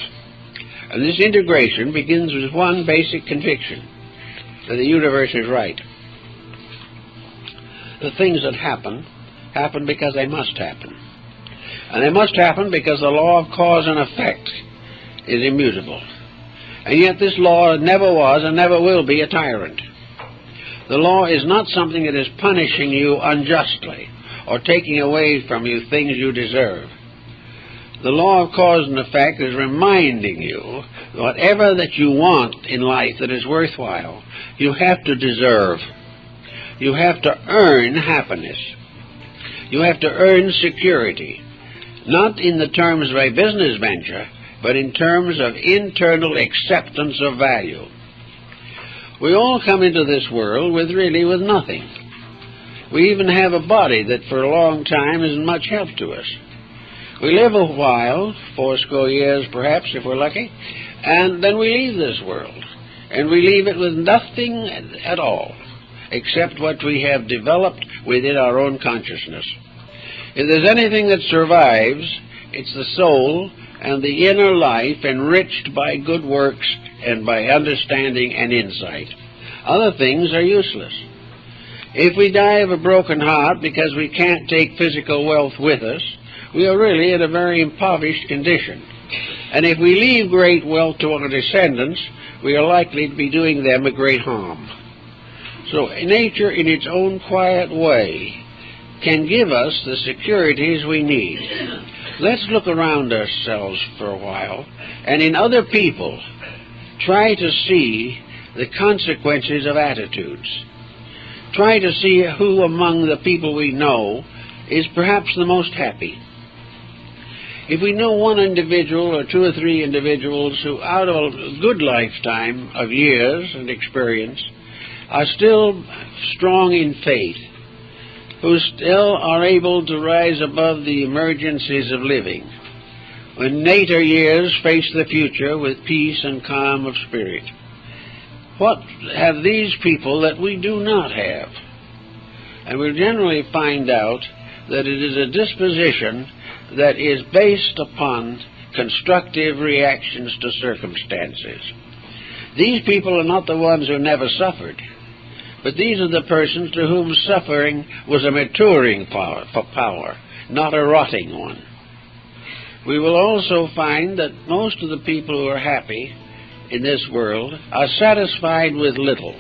Speaker 1: And this integration begins with one basic conviction, that the universe is right. The things that happen because they must happen. And they must happen because the law of cause and effect is immutable. And yet this law never was and never will be a tyrant. The law is not something that is punishing you unjustly or taking away from you things you deserve. The law of cause and effect is reminding you whatever that you want in life that is worthwhile, you have to deserve. You have to earn happiness. You have to earn security, not in the terms of a business venture, but in terms of internal acceptance of value. We all come into this world with nothing. We even have a body that for a long time isn't much help to us. We live a while, 80 years perhaps if we're lucky, and then we leave this world. And we leave it with nothing at all, except what we have developed within our own consciousness. If there's anything that survives, it's the soul and the inner life enriched by good works and by understanding and insight. Other things are useless. If we die of a broken heart because we can't take physical wealth with us, we are really in a very impoverished condition. And if we leave great wealth to our descendants, we are likely to be doing them a great harm. So nature, in its own quiet way, can give us the securities we need. Let's look around ourselves for a while, and in other people, try to see the consequences of attitudes. Try to see who among the people we know is perhaps the most happy. If we know one individual or 2 or 3 individuals who, out of a good lifetime of years and experience, are still strong in faith, who still are able to rise above the emergencies of living, when later years face the future with peace and calm of spirit. What have these people that we do not have? And we'll generally find out that it is a disposition that is based upon constructive reactions to circumstances. These people are not the ones who never suffered, but these are the persons to whom suffering was a maturing power, not a rotting one. We will also find that most of the people who are happy in this world are satisfied with little,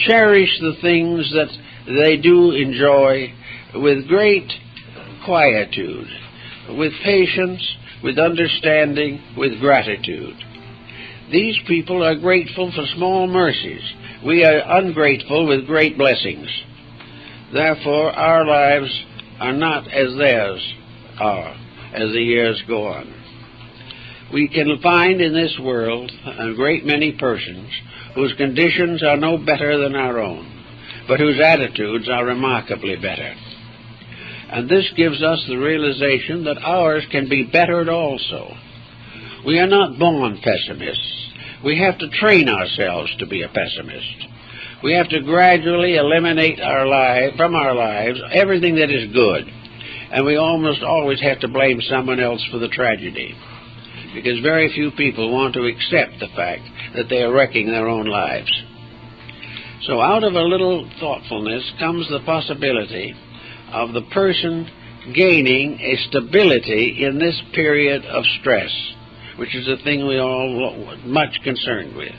Speaker 1: cherish the things that they do enjoy with great quietude, with patience, with understanding, with gratitude. These people are grateful for small mercies. We are ungrateful with great blessings. Therefore, our lives are not as theirs are as the years go on. We can find in this world a great many persons whose conditions are no better than our own, but whose attitudes are remarkably better. And this gives us the realization that ours can be bettered also. We are not born pessimists. We have to train ourselves to be a pessimist. We have to gradually eliminate from our lives everything that is good. And we almost always have to blame someone else for the tragedy, because very few people want to accept the fact that they are wrecking their own lives. So out of a little thoughtfulness comes the possibility of the person gaining a stability in this period of stress, which is the thing we are all much concerned with.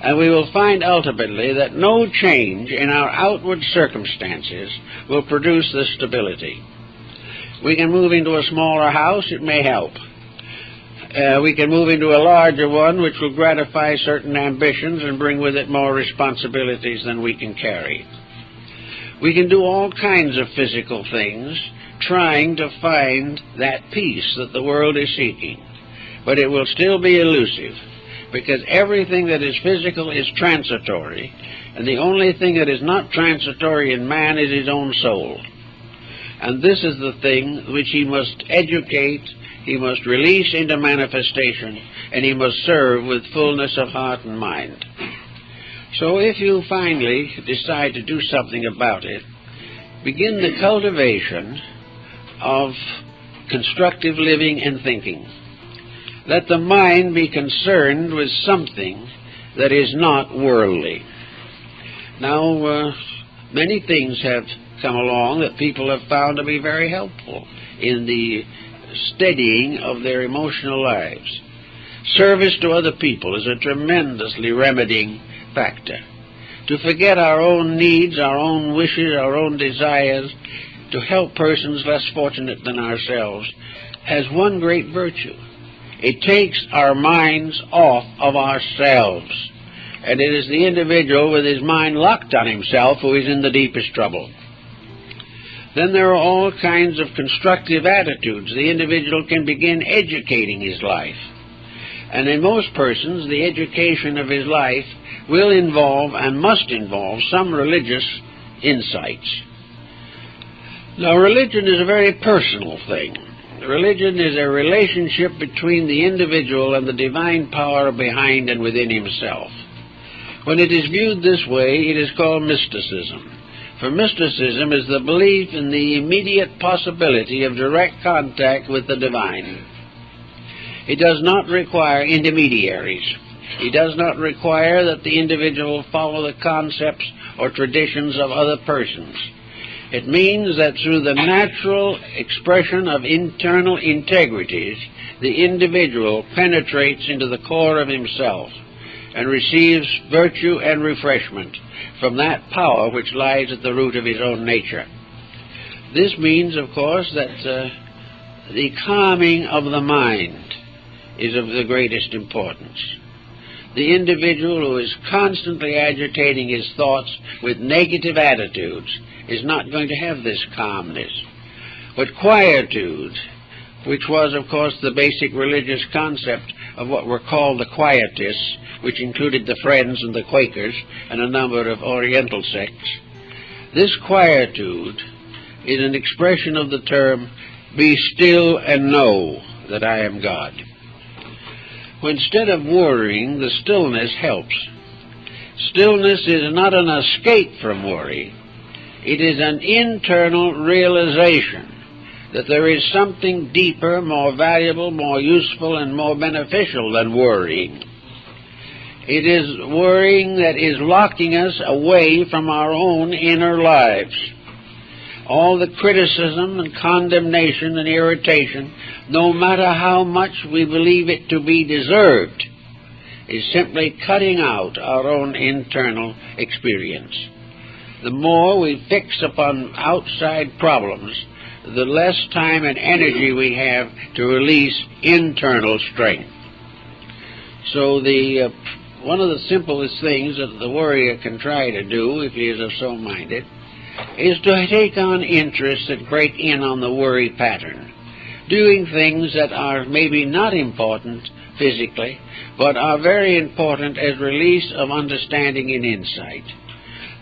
Speaker 1: And we will find ultimately that no change in our outward circumstances will produce this stability. We can move into a smaller house, it may help. We can move into a larger one, which will gratify certain ambitions and bring with it more responsibilities than we can carry. We can do all kinds of physical things, trying to find that peace that the world is seeking. But it will still be elusive, because everything that is physical is transitory, and the only thing that is not transitory in man is his own soul. And this is the thing which he must educate, he must release into manifestation, and he must serve with fullness of heart and mind. So if you finally decide to do something about it, begin the cultivation of constructive living and thinking. Let the mind be concerned with something that is not worldly. Now, many things have come along that people have found to be very helpful in the steadying of their emotional lives. Service to other people is a tremendously remedying factor. To forget our own needs, our own wishes, our own desires, to help persons less fortunate than ourselves, has one great virtue. It takes our minds off of ourselves, and it is the individual with his mind locked on himself who is in the deepest trouble. Then there are all kinds of constructive attitudes. The individual can begin educating his life. And in most persons, the education of his life will involve and must involve some religious insights. Now, religion is a very personal thing. Religion is a relationship between the individual and the divine power behind and within himself. When it is viewed this way, it is called mysticism. For mysticism is the belief in the immediate possibility of direct contact with the divine. It does not require intermediaries. It does not require that the individual follow the concepts or traditions of other persons. It means that through the natural expression of internal integrities, the individual penetrates into the core of himself and receives virtue and refreshment from that power which lies at the root of his own nature. This means, of course, that the calming of the mind is of the greatest importance. The individual who is constantly agitating his thoughts with negative attitudes is not going to have this calmness. But quietude, which was, of course, the basic religious concept of what were called the Quietists, which included the Friends and the Quakers and a number of Oriental sects, this quietude is an expression of the term, "Be still and know that I am God." Instead of worrying, the stillness helps. Stillness is not an escape from worry. It is an internal realization that there is something deeper, more valuable, more useful, and more beneficial than worrying. It is worrying that is locking us away from our own inner lives. All the criticism and condemnation and irritation, no matter how much we believe it to be deserved, is simply cutting out our own internal experience. The more we fix upon outside problems, the less time and energy we have to release internal strength. So one of the simplest things that the worrier can try to do, if he is so minded, is to take on interests that break in on the worry pattern, doing things that are maybe not important physically, but are very important as release of understanding and insight.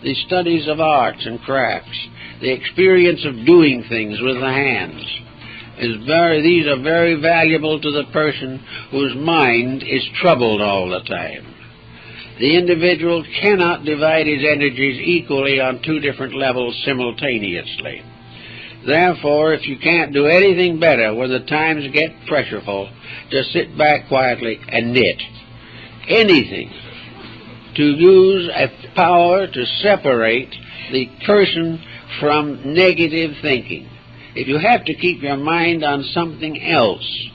Speaker 1: The studies of arts and crafts, the experience of doing things with the hands, these are very valuable to the person whose mind is troubled all the time. The individual cannot divide his energies equally on two different levels simultaneously. Therefore, if you can't do anything better when the times get pressureful, just sit back quietly and knit. Anything to use a power to separate the person from negative thinking. If you have to keep your mind on something else,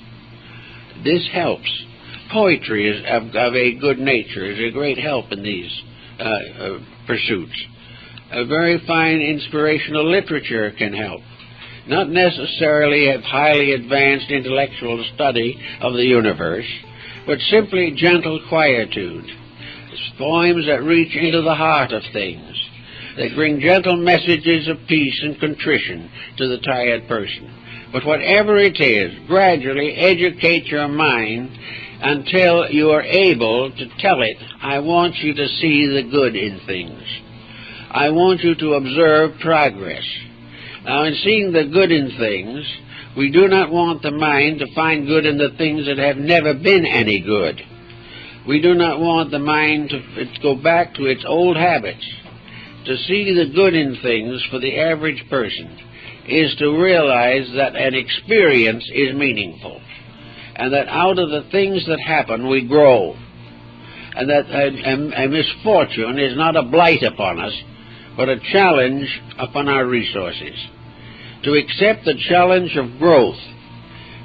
Speaker 1: this helps. Poetry is of a good nature, is a great help in these pursuits. A very fine inspirational literature can help. Not necessarily a highly advanced intellectual study of the universe, but simply gentle quietude. Poems that reach into the heart of things, that bring gentle messages of peace and contrition to the tired person. But whatever it is, gradually educate your mind until you are able to tell it, I want you to see the good in things. I want you to observe progress. Now, in seeing the good in things, we do not want the mind to find good in the things that have never been any good. We do not want the mind to go back to its old habits. To see the good in things for the average person is to realize that an experience is meaningful, and that out of the things that happen we grow, and that a misfortune is not a blight upon us, but a challenge upon our resources. To accept the challenge of growth,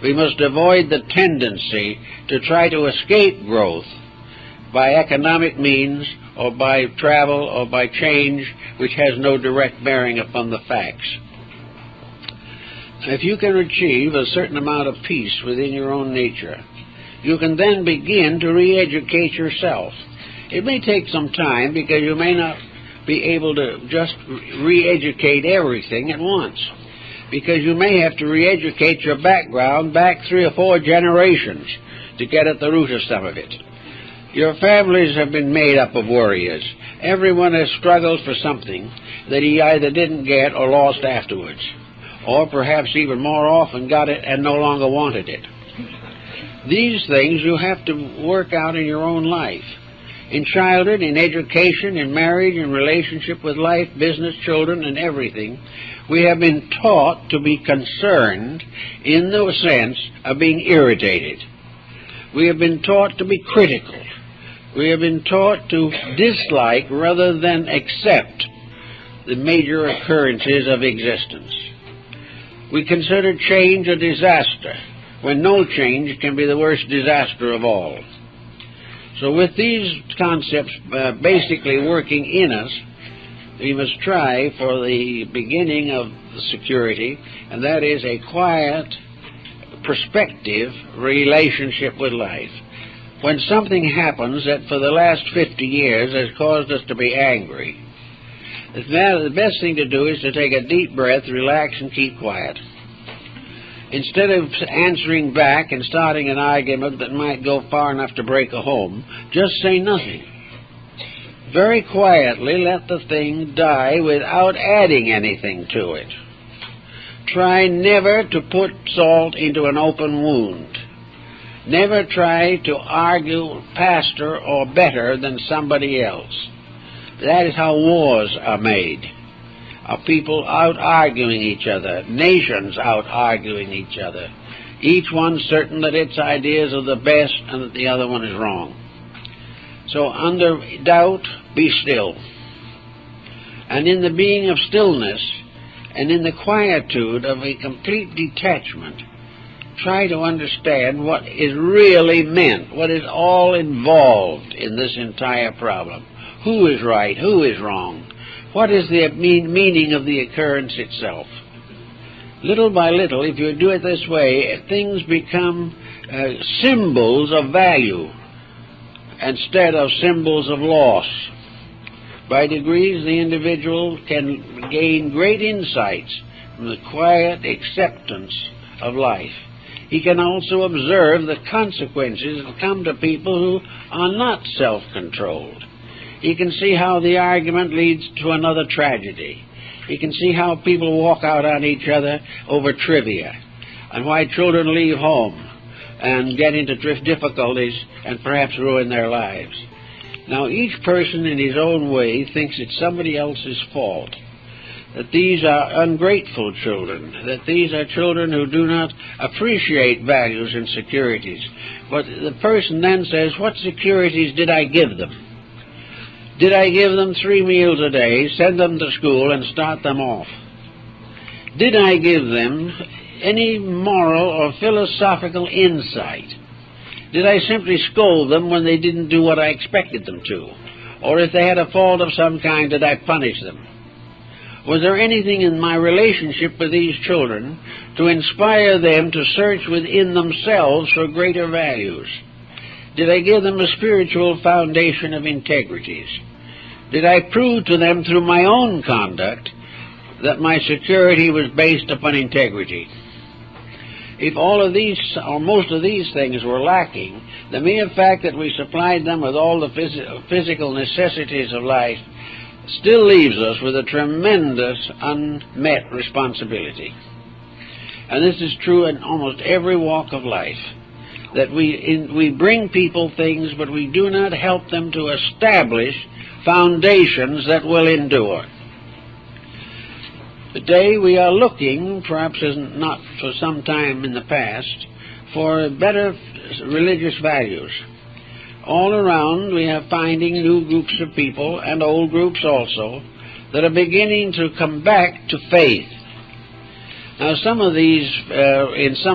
Speaker 1: we must avoid the tendency to try to escape growth by economic means or by travel or by change which has no direct bearing upon the facts. If you can achieve a certain amount of peace within your own nature, you can then begin to re-educate yourself. It may take some time because you may not be able to just re-educate everything at once, because you may have to re-educate your background back 3 or 4 generations to get at the root of some of it. Your families have been made up of warriors. Everyone has struggled for something that he either didn't get or lost afterwards. or perhaps even more often got it and no longer wanted it. These things you have to work out in your own life. In childhood, in education, in marriage, in relationship with life, business, children, and everything, we have been taught to be concerned in the sense of being irritated. We have been taught to be critical. We have been taught to dislike rather than accept the major occurrences of existence. We consider change a disaster, when no change can be the worst disaster of all. So with these concepts basically working in us, we must try for the beginning of the security, and that is a quiet, perspective relationship with life. When something happens that for the last 50 years has caused us to be angry, the best thing to do is to take a deep breath, relax, and keep quiet. Instead of answering back and starting an argument that might go far enough to break a home, just say nothing. Very quietly let the thing die without adding anything to it. Try never to put salt into an open wound. Never try to argue faster or better than somebody else. That is how wars are made. Are people out-arguing each other, nations out-arguing each other, each one certain that its ideas are the best and that the other one is wrong. So under doubt, be still. And in the being of stillness and in the quietude of a complete detachment, try to understand what is really meant, what is all involved in this entire problem. Who is right? Who is wrong? What is the meaning of the occurrence itself? Little by little, if you do it this way, things become symbols of value instead of symbols of loss. By degrees, the individual can gain great insights from the quiet acceptance of life. He can also observe the consequences that come to people who are not self-controlled. He can see how the argument leads to another tragedy. He can see how people walk out on each other over trivia, and why children leave home and get into difficulties and perhaps ruin their lives. Now, each person in his own way thinks it's somebody else's fault, that these are ungrateful children, that these are children who do not appreciate values and securities. But the person then says, what securities did I give them? Did I give them 3 meals a day, send them to school, and start them off? Did I give them any moral or philosophical insight? Did I simply scold them when they didn't do what I expected them to? Or if they had a fault of some kind, did I punish them? Was there anything in my relationship with these children to inspire them to search within themselves for greater values? Did I give them a spiritual foundation of integrities? Did I prove to them through my own conduct that my security was based upon integrity? If all of these, or most of these things were lacking, the mere fact that we supplied them with all the physical necessities of life still leaves us with a tremendous unmet responsibility. And this is true in almost every walk of life, that we bring people things, but we do not help them to establish foundations that will endure. Today we are looking, perhaps not for some time in the past, for better religious values. All around we are finding new groups of people, and old groups also, that are beginning to come back to faith. Now, in some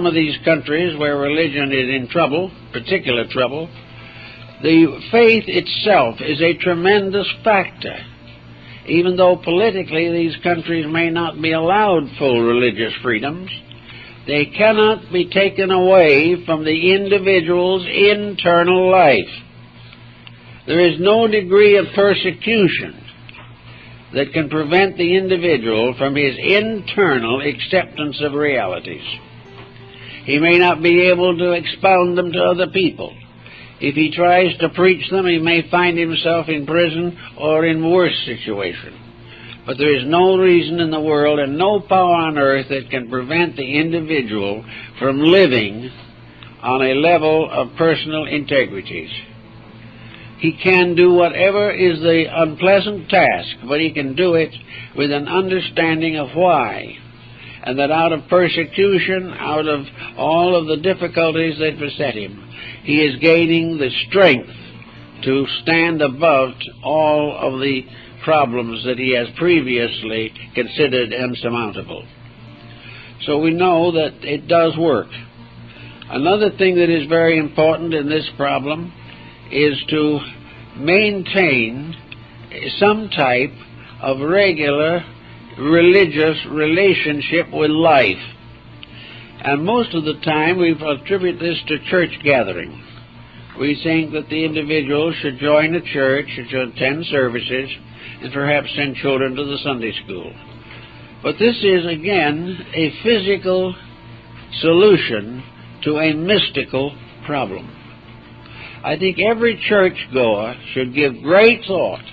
Speaker 1: of these countries where religion is in trouble, particular trouble, the faith itself is a tremendous factor. Even though politically these countries may not be allowed full religious freedoms, they cannot be taken away from the individual's internal life. There is no degree of persecution that can prevent the individual from his internal acceptance of realities. He may not be able to expound them to other people. If he tries to preach them, he may find himself in prison or in worse situation. But there is no reason in the world and no power on earth that can prevent the individual from living on a level of personal integrities. He can do whatever is the unpleasant task, but he can do it with an understanding of why, and that out of persecution, out of all of the difficulties that beset him, he is gaining the strength to stand above all of the problems that he has previously considered insurmountable. So we know that it does work. Another thing that is very important in this problem is to maintain some type of regular religious relationship with life. And most of the time we attribute this to church gathering. We think that the individual should join a church, should attend services, and perhaps send children to the Sunday school. But this is, again, a physical solution to a mystical problem. I think every churchgoer should give great thought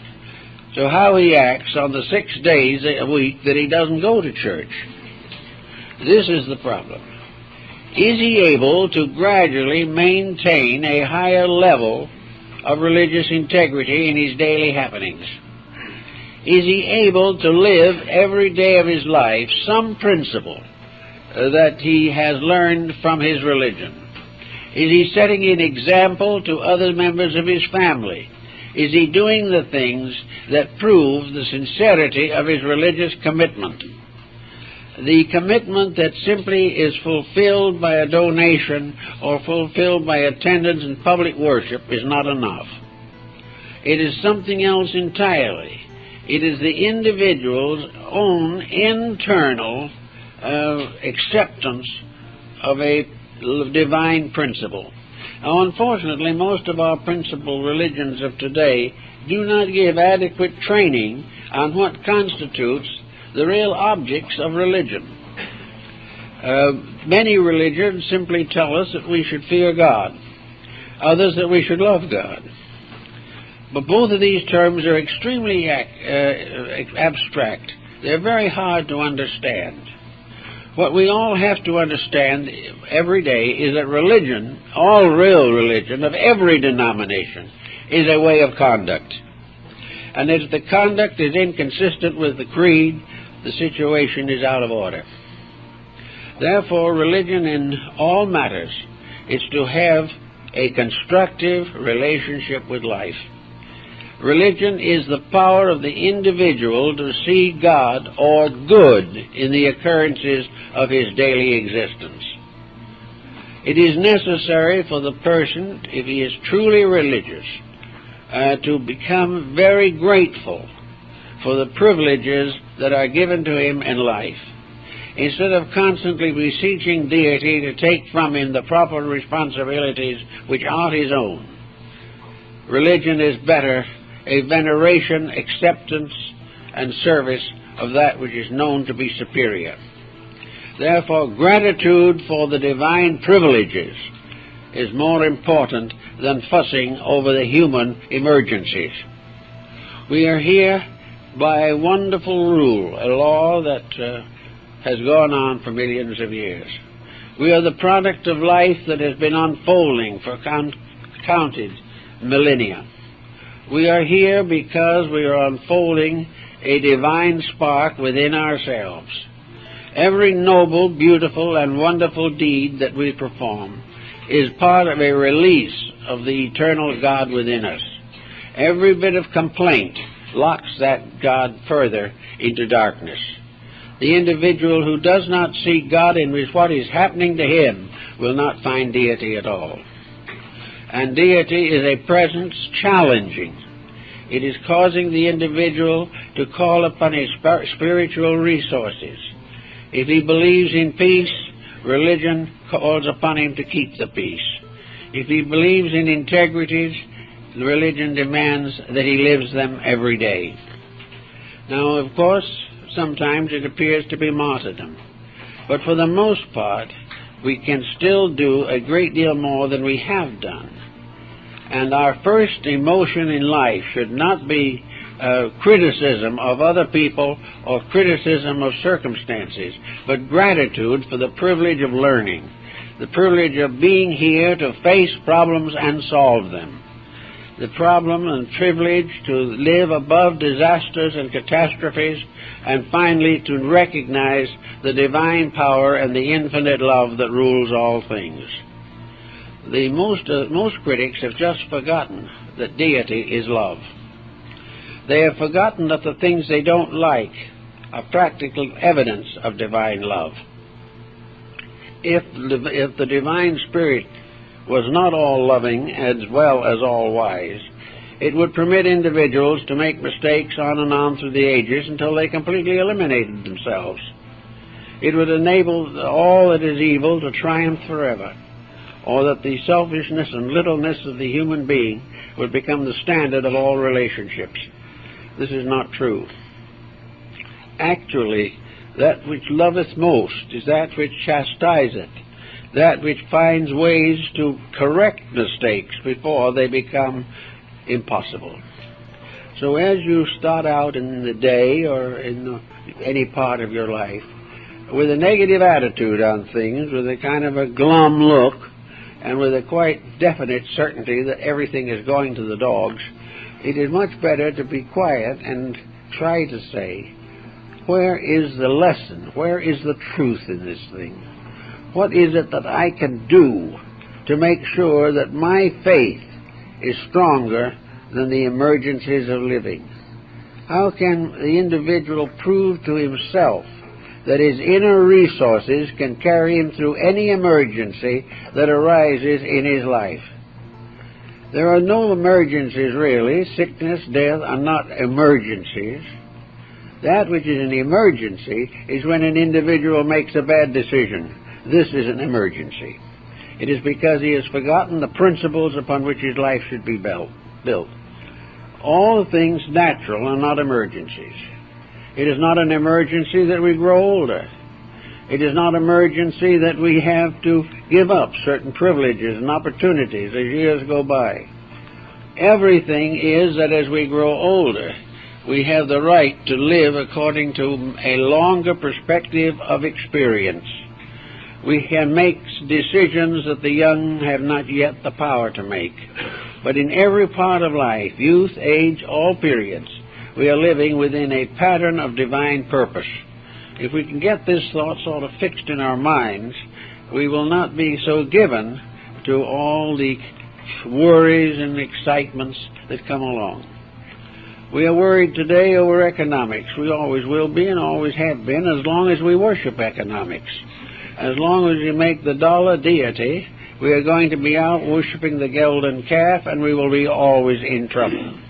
Speaker 1: to how he acts on the 6 days a week that he doesn't go to church. This is the problem. Is he able to gradually maintain a higher level of religious integrity in his daily happenings? Is he able to live every day of his life some principle that he has learned from his religion? Is he setting an example to other members of his family? Is he doing the things that prove the sincerity of his religious commitment? The commitment that simply is fulfilled by a donation or fulfilled by attendance in public worship is not enough. It is something else entirely. It is the individual's own internal acceptance of a divine principle. Now, unfortunately, most of our principal religions of today do not give adequate training on what constitutes the real objects of religion. Many religions simply tell us that we should fear God, others that we should love God. But both of these terms are extremely abstract. They're very hard to understand. What we all have to understand every day is that religion, all real religion of every denomination, is a way of conduct. And if the conduct is inconsistent with the creed, the situation is out of order. Therefore, religion in all matters is to have a constructive relationship with life. Religion is the power of the individual to see God or good in the occurrences of his daily existence. It is necessary for the person, if he is truly religious, to become very grateful for the privileges that are given to him in life, instead of constantly beseeching deity to take from him the proper responsibilities which are his own. Religion is better a veneration, acceptance, and service of that which is known to be superior. Therefore, gratitude for the divine privileges is more important than fussing over the human emergencies. We are here by a wonderful rule, a law that has gone on for millions of years. We are the product of life that has been unfolding for counted millennia. We are here because we are unfolding a divine spark within ourselves. Every noble, beautiful, and wonderful deed that we perform is part of a release of the eternal God within us. Every bit of complaint locks that God further into darkness. The individual who does not see God in what is happening to him will not find deity at all. And deity is a presence challenging. It is causing the individual to call upon his spiritual resources. If he believes in peace, religion calls upon him to keep the peace. If he believes in integrities, religion demands that he lives them every day. Now, of course, sometimes it appears to be martyrdom. But for the most part, we can still do a great deal more than we have done. And our first emotion in life should not be criticism of other people or criticism of circumstances, but gratitude for the privilege of learning, the privilege of being here to face problems and solve them, the problem and privilege to live above disasters and catastrophes, and finally to recognize the divine power and the infinite love that rules all things. Most critics have just forgotten that deity is love. They have forgotten that the things they don't like are practical evidence of divine love. If the divine spirit was not all loving as well as all wise, it would permit individuals to make mistakes on and on through the ages until they completely eliminated themselves. It would enable all that is evil to triumph forever, or that the selfishness and littleness of the human being would become the standard of all relationships. This is not true. Actually, that which loveth most is that which chastiseth, that which finds ways to correct mistakes before they become impossible. So as you start out in the day or in any part of your life with a negative attitude on things, with a kind of a glum look, and with a quite definite certainty that everything is going to the dogs, it is much better to be quiet and try to say, where is the lesson? Where is the truth in this thing? What is it that I can do to make sure that my faith is stronger than the emergencies of living? How can the individual prove to himself that his inner resources can carry him through any emergency that arises in his life? There are no emergencies really. Sickness, death are not emergencies. That which is an emergency is when an individual makes a bad decision. This is an emergency. It is because he has forgotten the principles upon which his life should be built. All things natural are not emergencies. It is not an emergency that we grow older. It is not an emergency that we have to give up certain privileges and opportunities as years go by. Everything is that as we grow older, we have the right to live according to a longer perspective of experience. We can make decisions that the young have not yet the power to make. But in every part of life, youth, age, all periods, we are living within a pattern of divine purpose. If we can get this thought sort of fixed in our minds, we will not be so given to all the worries and excitements that come along. We are worried today over economics. We always will be and always have been as long as we worship economics. As long as you make the dollar deity, we are going to be out worshiping the golden calf, and we will be always in trouble.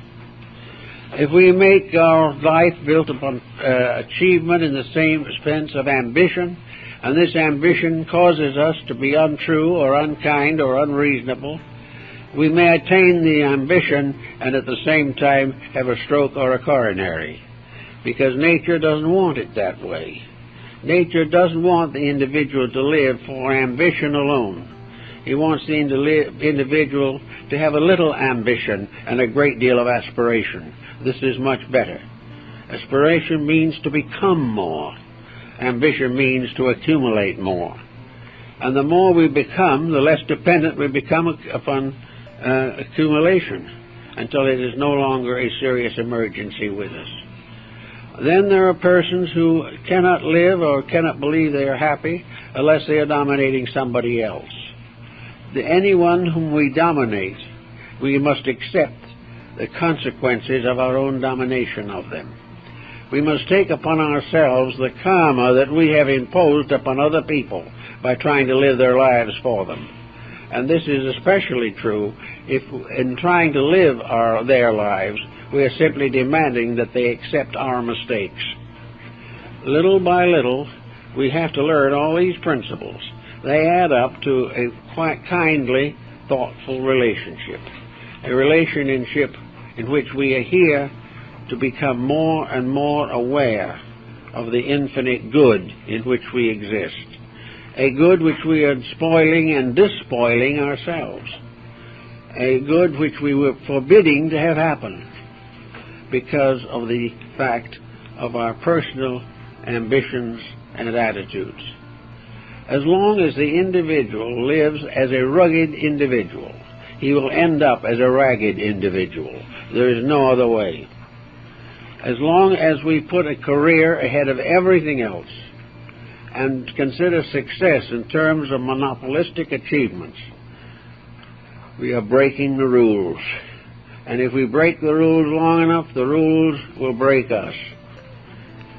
Speaker 1: If we make our life built upon achievement in the same sense of ambition, and this ambition causes us to be untrue or unkind or unreasonable, we may attain the ambition and at the same time have a stroke or a coronary, because nature doesn't want it that way. Nature doesn't want the individual to live for ambition alone. He wants the individual to have a little ambition and a great deal of aspiration. This is much better. Aspiration means to become more. Ambition means to accumulate more. And the more we become, the less dependent we become upon accumulation, until it is no longer a serious emergency with us. Then there are persons who cannot live or cannot believe they are happy unless they are dominating somebody else. Anyone whom we dominate, we must accept the consequences of our own domination of them. We must take upon ourselves the karma that we have imposed upon other people by trying to live their lives for them. And this is especially true if, in trying to live their lives, we are simply demanding that they accept our mistakes. Little by little, we have to learn all these principles. They add up to a quite kindly, thoughtful relationship, a relationship in which we are here to become more and more aware of the infinite good in which we exist, a good which we are spoiling and despoiling ourselves, a good which we were forbidding to have happen. because of the fact of our personal ambitions and attitudes. As long as the individual lives as a rugged individual, he will end up as a ragged individual. There is no other way. As long as we put a career ahead of everything else and consider success in terms of monopolistic achievements, we are breaking the rules. And if we break the rules long enough, the rules will break us.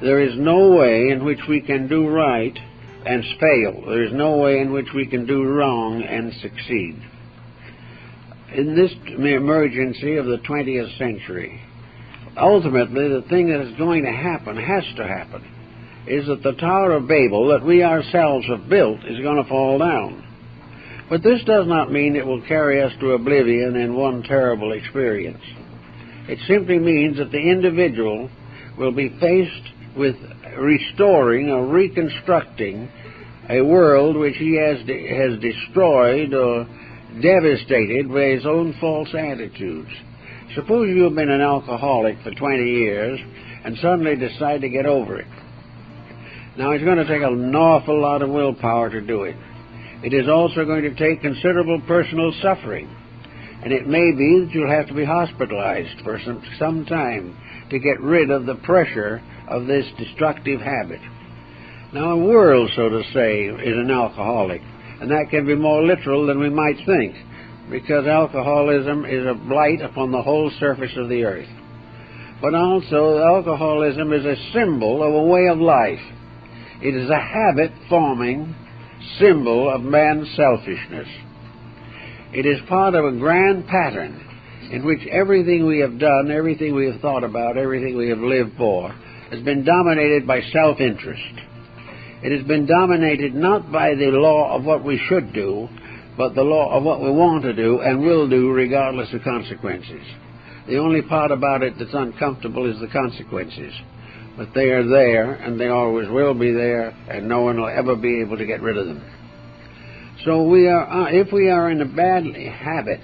Speaker 1: There is no way in which we can do right and fail. There is no way in which we can do wrong and succeed. In this emergency of the 20th century, ultimately the thing that is going to happen, has to happen, is that the Tower of Babel that we ourselves have built is going to fall down. But this does not mean it will carry us to oblivion in one terrible experience. It simply means that the individual will be faced with restoring or reconstructing a world which he has destroyed or devastated by his own false attitudes. Suppose you have been an alcoholic for 20 years and suddenly decide to get over it. Now, it's going to take an awful lot of willpower to do it. It is also going to take considerable personal suffering, and it may be that you'll have to be hospitalized for some time to get rid of the pressure of this destructive habit. Now, a world, so to say, is an alcoholic, and that can be more literal than we might think, because alcoholism is a blight upon the whole surface of the earth. But also, alcoholism is a symbol of a way of life. It is a habit-forming symbol of man's selfishness. It is part of a grand pattern in which everything we have done, everything we have thought about, everything we have lived for, has been dominated by self-interest. It has been dominated not by the law of what we should do, but the law of what we want to do and will do regardless of consequences. The only part about it that's uncomfortable is the consequences. But they are there, and they always will be there, and no one will ever be able to get rid of them. So if we are in a bad habit,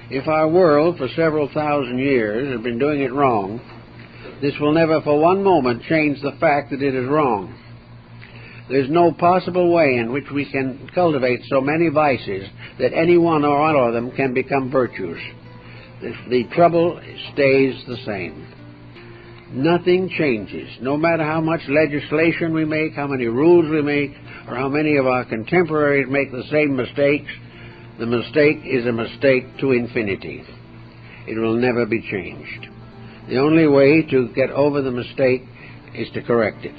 Speaker 1: if our world for several thousand years has been doing it wrong, this will never for one moment change the fact that it is wrong. There's no possible way in which we can cultivate so many vices that any one or all of them can become virtues. The trouble stays the same. Nothing changes. No matter how much legislation we make, how many rules we make, or how many of our contemporaries make the same mistakes, the mistake is a mistake to infinity. It will never be changed. The only way to get over the mistake is to correct it.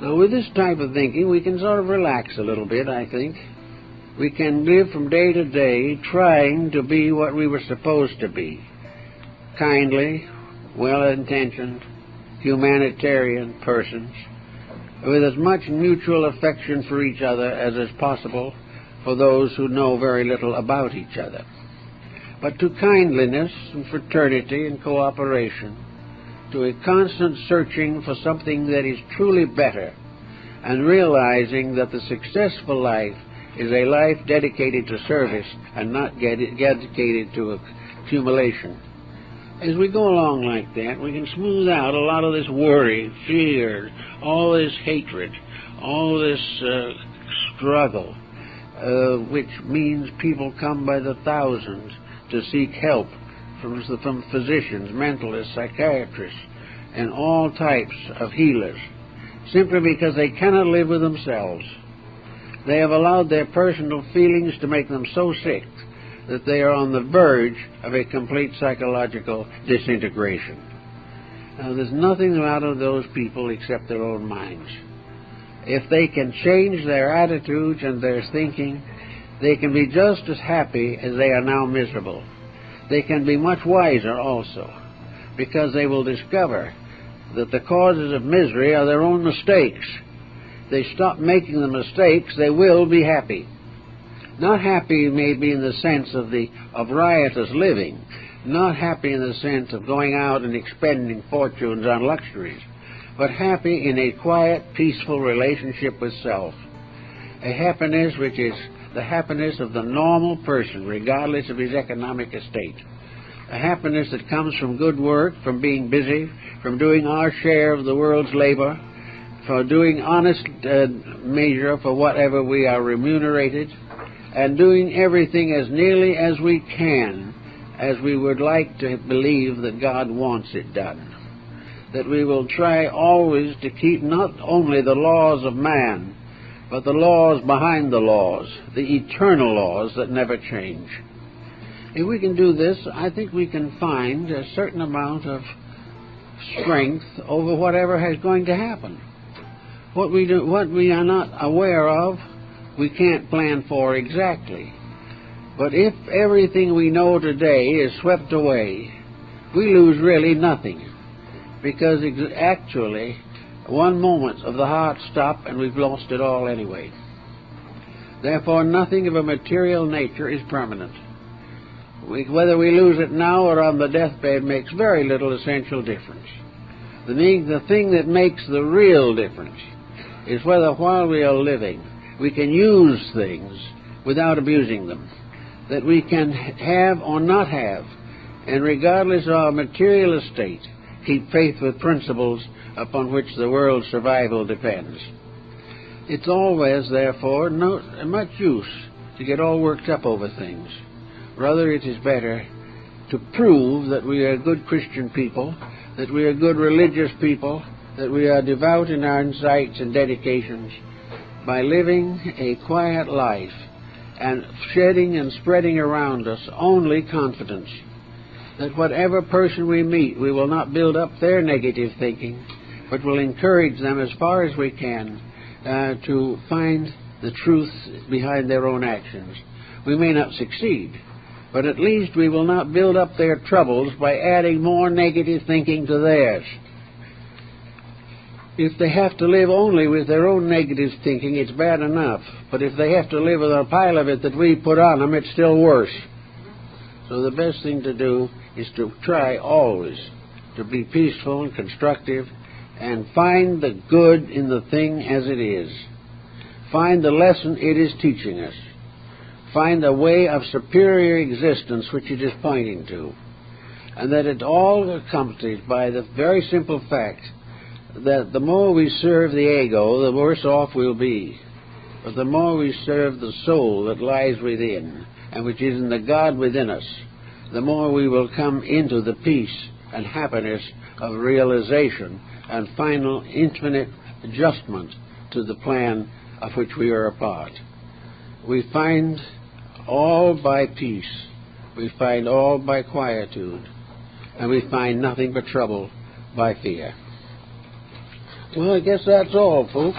Speaker 1: Now, with this type of thinking, we can sort of relax a little bit, I think. We can live from day to day trying to be what we were supposed to be. Kindly, well-intentioned, humanitarian persons, with as much mutual affection for each other as is possible for those who know very little about each other. But to kindliness and fraternity and cooperation, to a constant searching for something that is truly better, and realizing that the successful life is a life dedicated to service and not dedicated to accumulation. As we go along like that, we can smooth out a lot of this worry, fear, all this hatred, all this struggle, which means people come by the thousands to seek help from physicians, mentalists, psychiatrists, and all types of healers, simply because they cannot live with themselves. They have allowed their personal feelings to make them so sick that they are on the verge of a complete psychological disintegration. Now, there's nothing out of those people except their own minds. If they can change their attitudes and their thinking, they can be just as happy as they are now miserable. They can be much wiser also, because they will discover that the causes of misery are their own mistakes. If they stop making the mistakes, they will be happy. Not happy maybe in the sense of riotous living, not happy in the sense of going out and expending fortunes on luxuries, but happy in a quiet, peaceful relationship with self. A happiness which is the happiness of the normal person, regardless of his economic estate. a happiness that comes from good work, from being busy, from doing our share of the world's labor, for doing honest measure for whatever we are remunerated, and doing everything as nearly as we can, as we would like to believe that God wants it done. That we will try always to keep not only the laws of man, but the laws behind the laws, the eternal laws that never change. If we can do this, I think we can find a certain amount of strength over whatever is going to happen. What we are not aware of, we can't plan for exactly. But if everything we know today is swept away, we lose really nothing. Because actually, one moment of the heart stop and we've lost it all anyway. Therefore, nothing of a material nature is permanent. Whether we lose it now or on the deathbed makes very little essential difference. The thing that makes the real difference is whether while we are living we can use things without abusing them, that we can have or not have, and regardless of our material estate, keep faith with principles upon which the world's survival depends. It's always, therefore, not much use to get all worked up over things. Rather, it is better to prove that we are good Christian people, that we are good religious people, that we are devout in our insights and dedications, by living a quiet life and shedding and spreading around us only confidence that whatever person we meet, we will not build up their negative thinking, but will encourage them as far as we can to find the truth behind their own actions. We may not succeed, but at least we will not build up their troubles by adding more negative thinking to theirs. If they have to live only with their own negative thinking, it's bad enough. But if they have to live with a pile of it that we put on them, it's still worse. So the best thing to do is to try always to be peaceful and constructive and find the good in the thing as it is. Find the lesson it is teaching us. Find a way of superior existence which it is pointing to. And that it all accomplished by the very simple fact that the more we serve the ego, the worse off we'll be. But the more we serve the soul that lies within, and which is in the God within us, the more we will come into the peace and happiness of realization and final infinite adjustment to the plan of which we are a part. We find all by peace, we find all by quietude, and we find nothing but trouble by fear. Well, I guess that's all, folks.